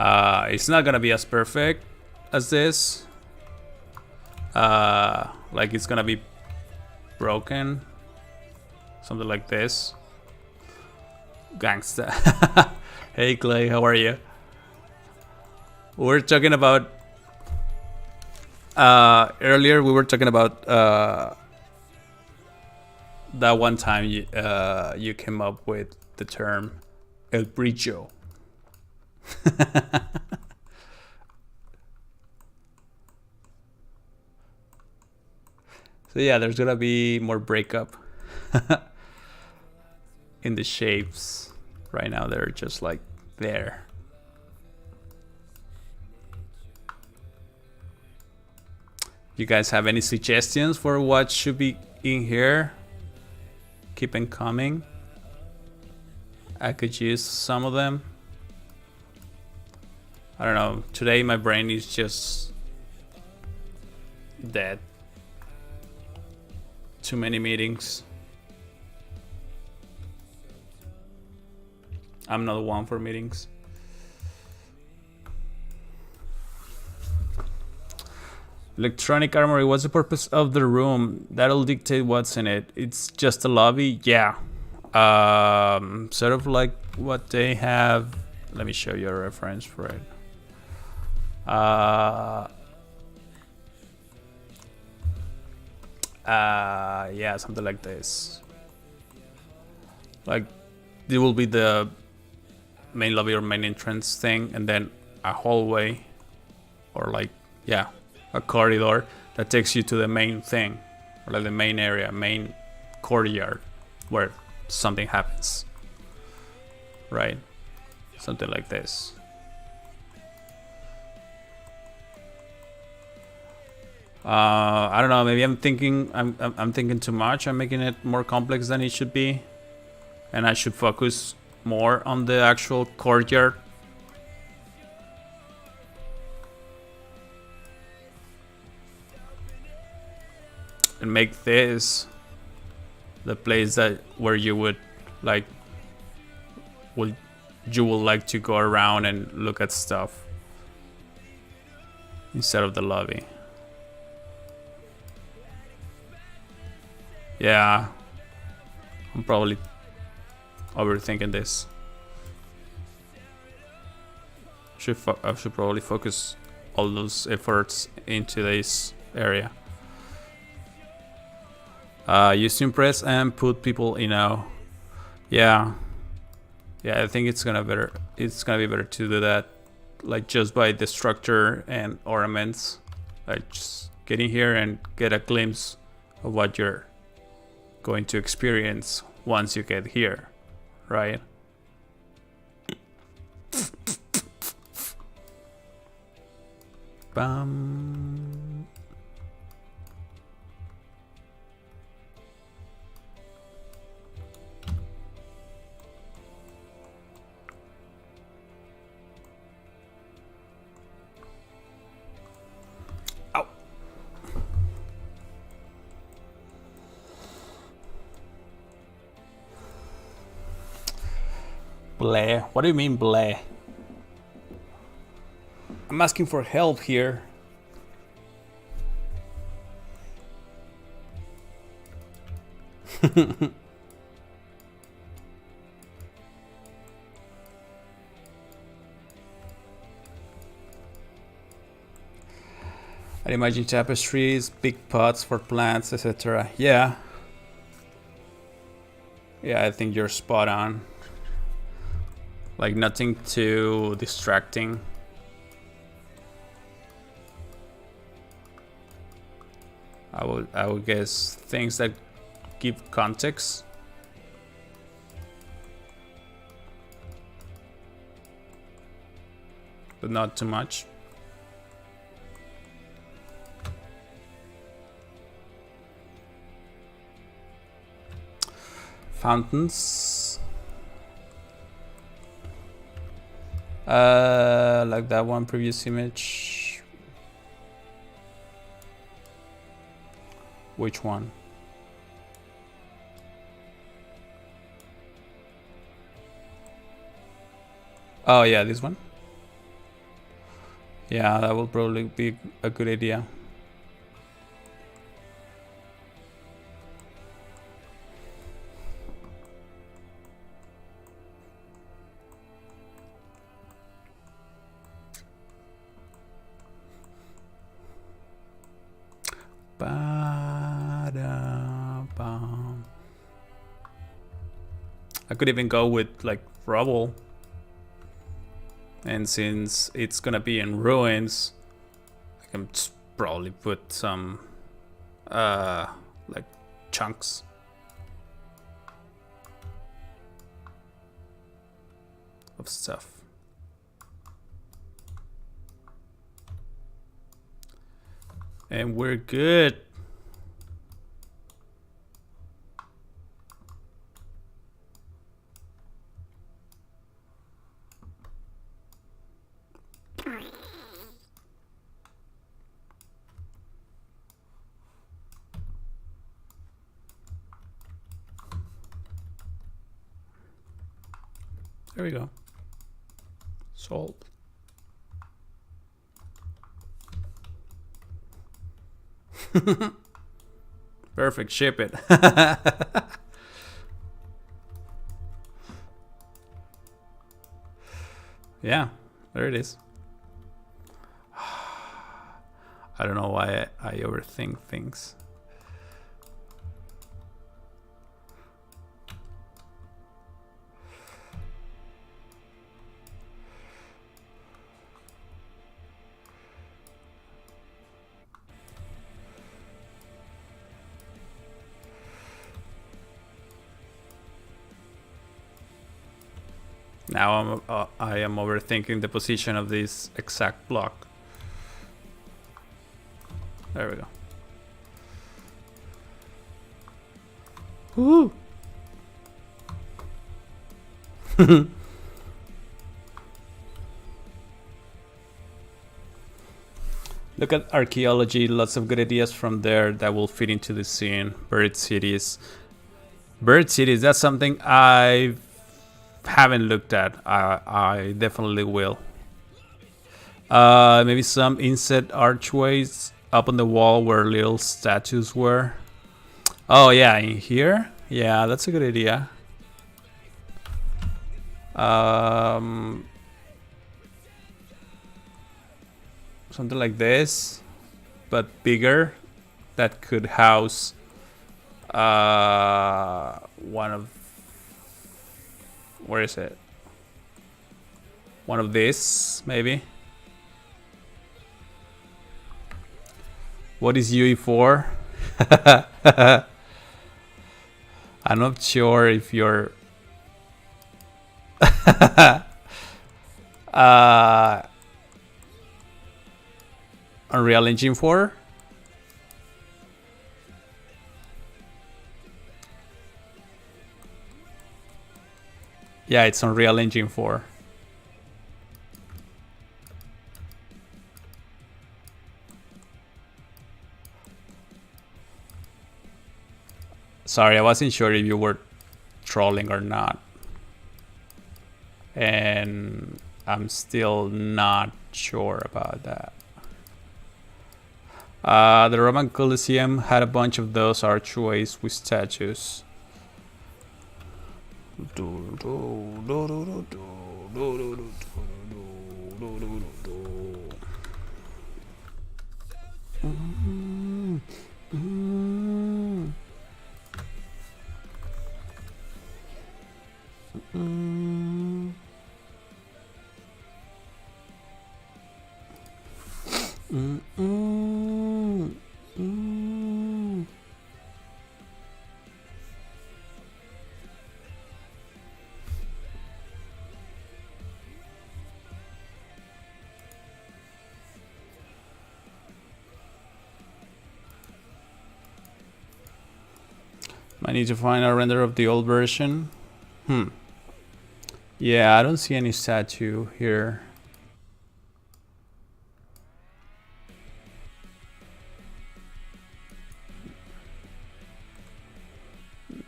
It's not gonna be as perfect as this. Like it's gonna be broken, something like this. Gangsta. Hey Clay, how are you? We're talking about earlier. We were talking about that one time you came up with the term El Brillo. So yeah, there's gonna be more breakup in the shapes. Right now they're just like there. You guys have any suggestions for what should be in here? Keep on coming. I could use some of them. I don't know, today my brain is just dead. Too many meetings. I'm not one for meetings. Electronic armory, what's the purpose of the room? That'll dictate what's in it. It's just a lobby? Yeah. Sort of like what they have. Let me show you a reference for it. Yeah, something like this. Like, it will be the main lobby or main entrance thing, and then a hallway, or like, yeah, a corridor that takes you to the main thing, or like the main area, main courtyard, where something happens. Right? Something like this. I don't know, maybe I'm thinking too much. I'm making it more complex than it should be, and I should focus more on the actual courtyard. And make this the place where you would like like to go around and look at stuff instead of the lobby. Yeah, I'm probably overthinking this. I should probably focus all those efforts into this area. Use to impress and put people in awe. Yeah. Yeah, I think it's gonna be better to do that, like just by the structure and ornaments. Like just get in here and get a glimpse of what you're going to experience once you get here, right? Bam. Ow. Bleh. What do you mean, bleh? I'm asking for help here. I imagine tapestries, big pots for plants, etc. Yeah. Yeah, I think you're spot on. Like nothing too distracting. I would guess things that give context. But not too much. Fountains. Like that one previous image. Which one? Oh yeah, this one. Yeah, that will probably be a good idea. I could even go with like rubble. And since it's gonna be in ruins, I can just probably put some like chunks. Of stuff. And we're good. There we go. Solved. Perfect, ship it. Yeah, there it is. I don't know why I overthink things. Now I am overthinking the position of this exact block. There we go. Woo! Look at archaeology, lots of good ideas from there that will fit into the scene. Bird cities. Bird cities, that's something I haven't looked at. I definitely will. Maybe some inset archways up on the wall where little statues were. Oh yeah, in here? Yeah, that's a good idea. Something like this, but bigger, that could house one of Where is it? One of these, maybe. What is UE4? I'm not sure if you're Unreal Engine 4. Yeah, it's Unreal Engine 4. Sorry, I wasn't sure if you were trolling or not. And I'm still not sure about that. The Roman Colosseum had a bunch of those archways with statues. I need to find a render of the old version. Yeah, I don't see any statue here.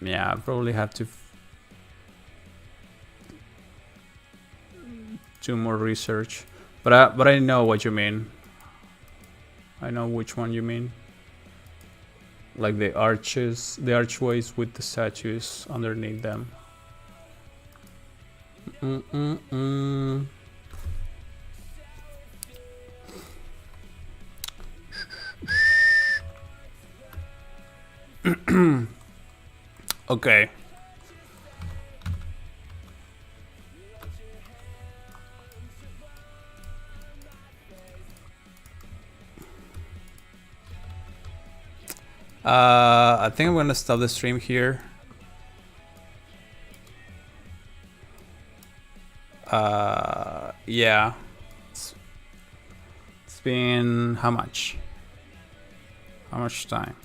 Yeah, I probably have to do more research. But I know what you mean. I know which one you mean. Like the arches, the archways with the statues underneath them. Okay. I think I'm gonna stop the stream here. Yeah. It's been how much? How much time?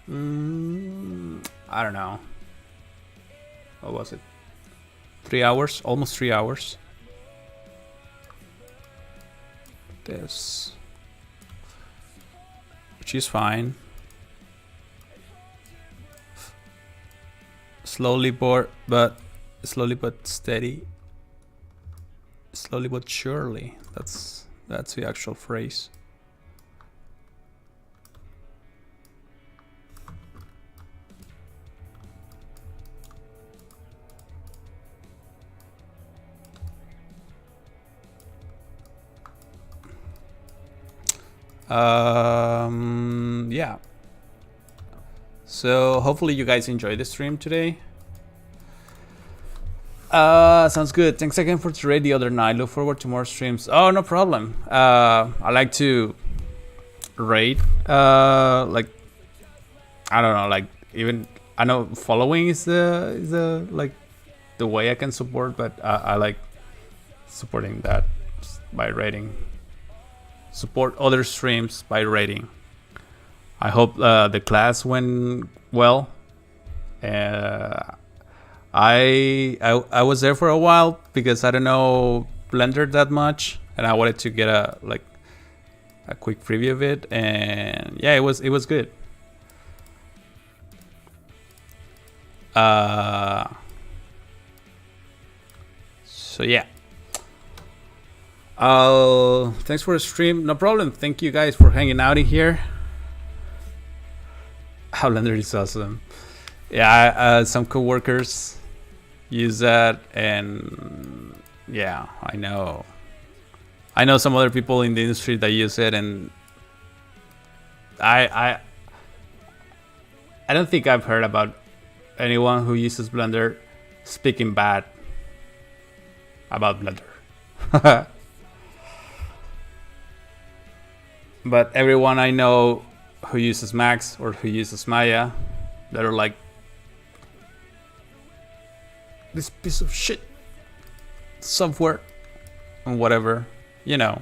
I don't know. What was it? 3 hours? Almost 3 hours. This, which is fine. Slowly but steady. Slowly but surely. That's the actual phrase. Yeah. So hopefully you guys enjoyed the stream today. Sounds good. Thanks again for today the other night. Look forward to more streams. Oh, no problem. I like to rate, like, I don't know, like, even, I know following is the like the way I can support, but I like supporting that by rating. Support other streams by rating. I hope the class went well. I was there for a while because I don't know Blender that much, and I wanted to get a quick preview of it, and yeah, it was good. So yeah. Thanks for the stream. No problem. Thank you guys for hanging out in here. Blender is awesome. Yeah, some coworkers use that, and yeah, I know some other people in the industry that use it, and I I don't think I've heard about anyone who uses Blender speaking bad about Blender. But everyone I know who uses Max or who uses Maya, they're like, this piece of shit software and whatever, you know.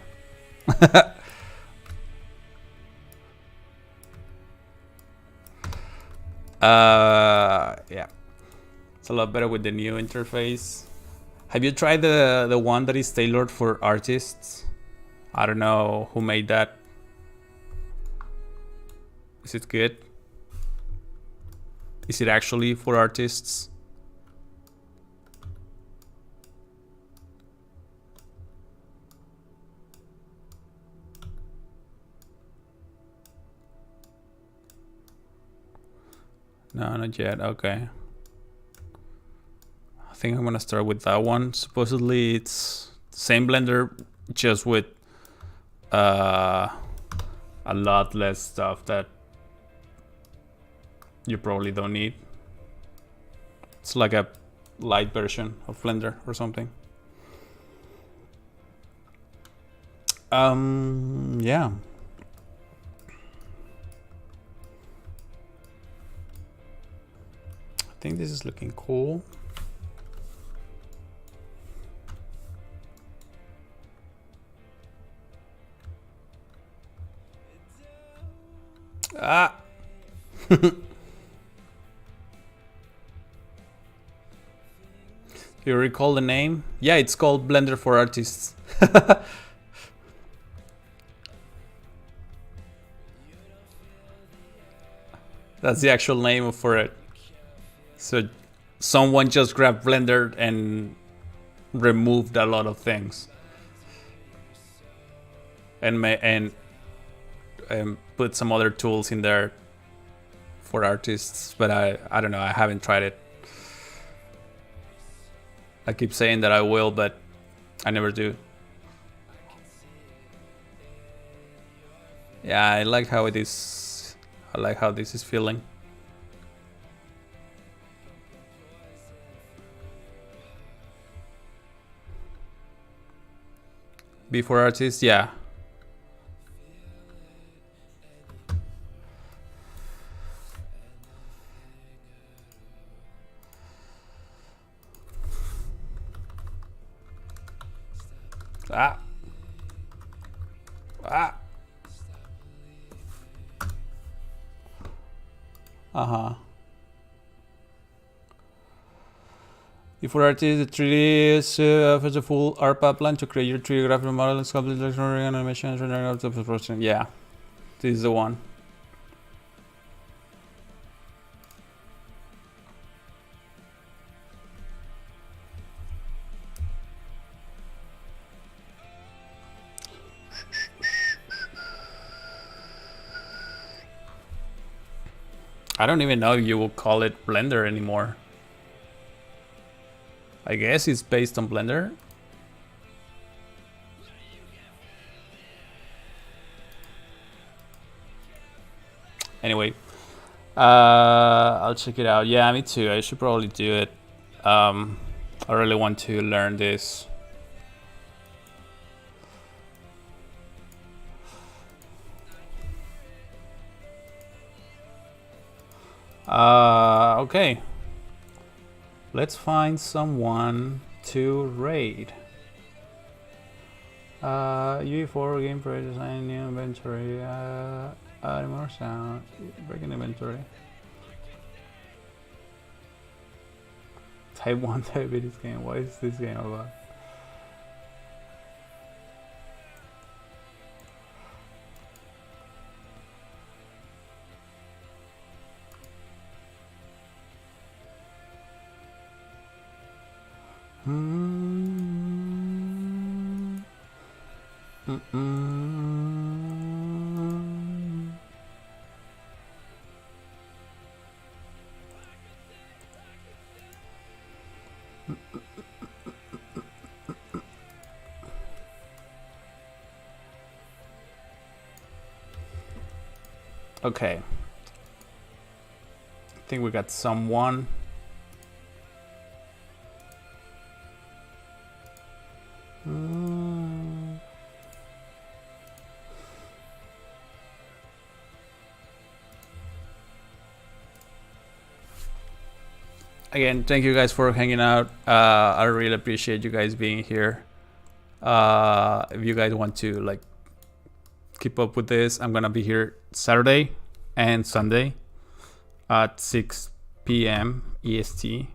Yeah, it's a lot better with the new interface. Have you tried the one that is tailored for artists? I don't know who made that. Is it good? Is it actually for artists? No, not yet. Okay. I think I'm gonna start with that one. Supposedly it's the same Blender, just with a lot less stuff that you probably don't need. It's like a light version of Blender or something. Yeah. I think this is looking cool. Ah. Do you recall the name? Yeah, it's called Blender for Artists. That's the actual name for it. So someone just grabbed Blender and removed a lot of things and put some other tools in there for artists, but I don't know, I haven't tried it. I keep saying that I will, but I never do. Yeah, I like how it is. I like how this is feeling. Before artists, yeah. Ah. Ah. Uh-huh. Before artists, the 3D offers a full art pipeline to create your 3D graphic model, sculpture, animation, and yeah, this is the one. I don't even know if you will call it Blender anymore. I guess it's based on Blender. Anyway, I'll check it out. Yeah, me too. I should probably do it. I really want to learn this. Okay. Let's find someone to raid. UE4 game for design, new inventory, add more sound, breaking inventory. Type 1 diabetes game. What is this game about? Okay. think we got someone. Again, thank you guys for hanging out. I really appreciate you guys being here. If you guys want to like keep up with this, I'm gonna be here Saturday and Sunday at 6 p.m. EST,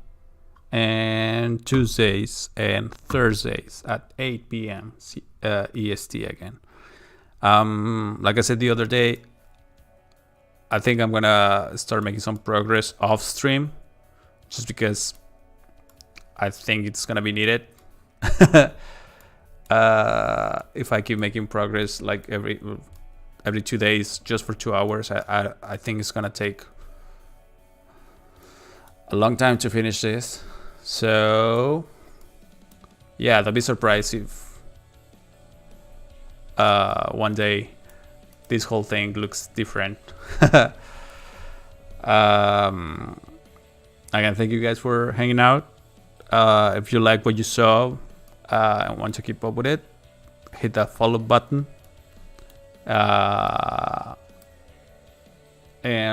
and Tuesdays and Thursdays at 8 p.m. EST again. Like I said the other day, I think I'm gonna start making some progress off stream, just because I think it's gonna be needed. If I keep making progress like every 2 days just for 2 hours, I think it's gonna take a long time to finish this. So yeah, don't be surprised if one day this whole thing looks different. Again, thank you guys for hanging out. If you like what you saw and want to keep up with it, hit that follow button, and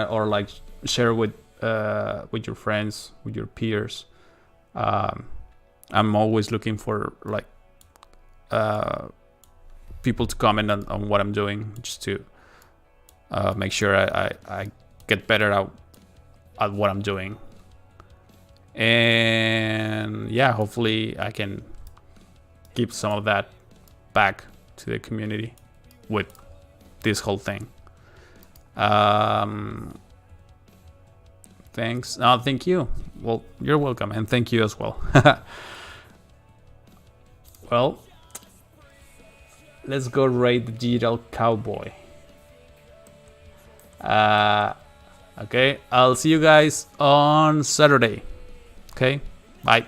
or like share with your friends, with your peers. I'm always looking for like people to comment on what I'm doing, just to make sure I get better at what I'm doing. And yeah, hopefully I can give some of that back to the community with this whole thing. Thanks. Thank you. Well, you're welcome, and thank you as well. Well, let's go raid the digital cowboy. Okay, I'll see you guys on Saturday. Okay, bye.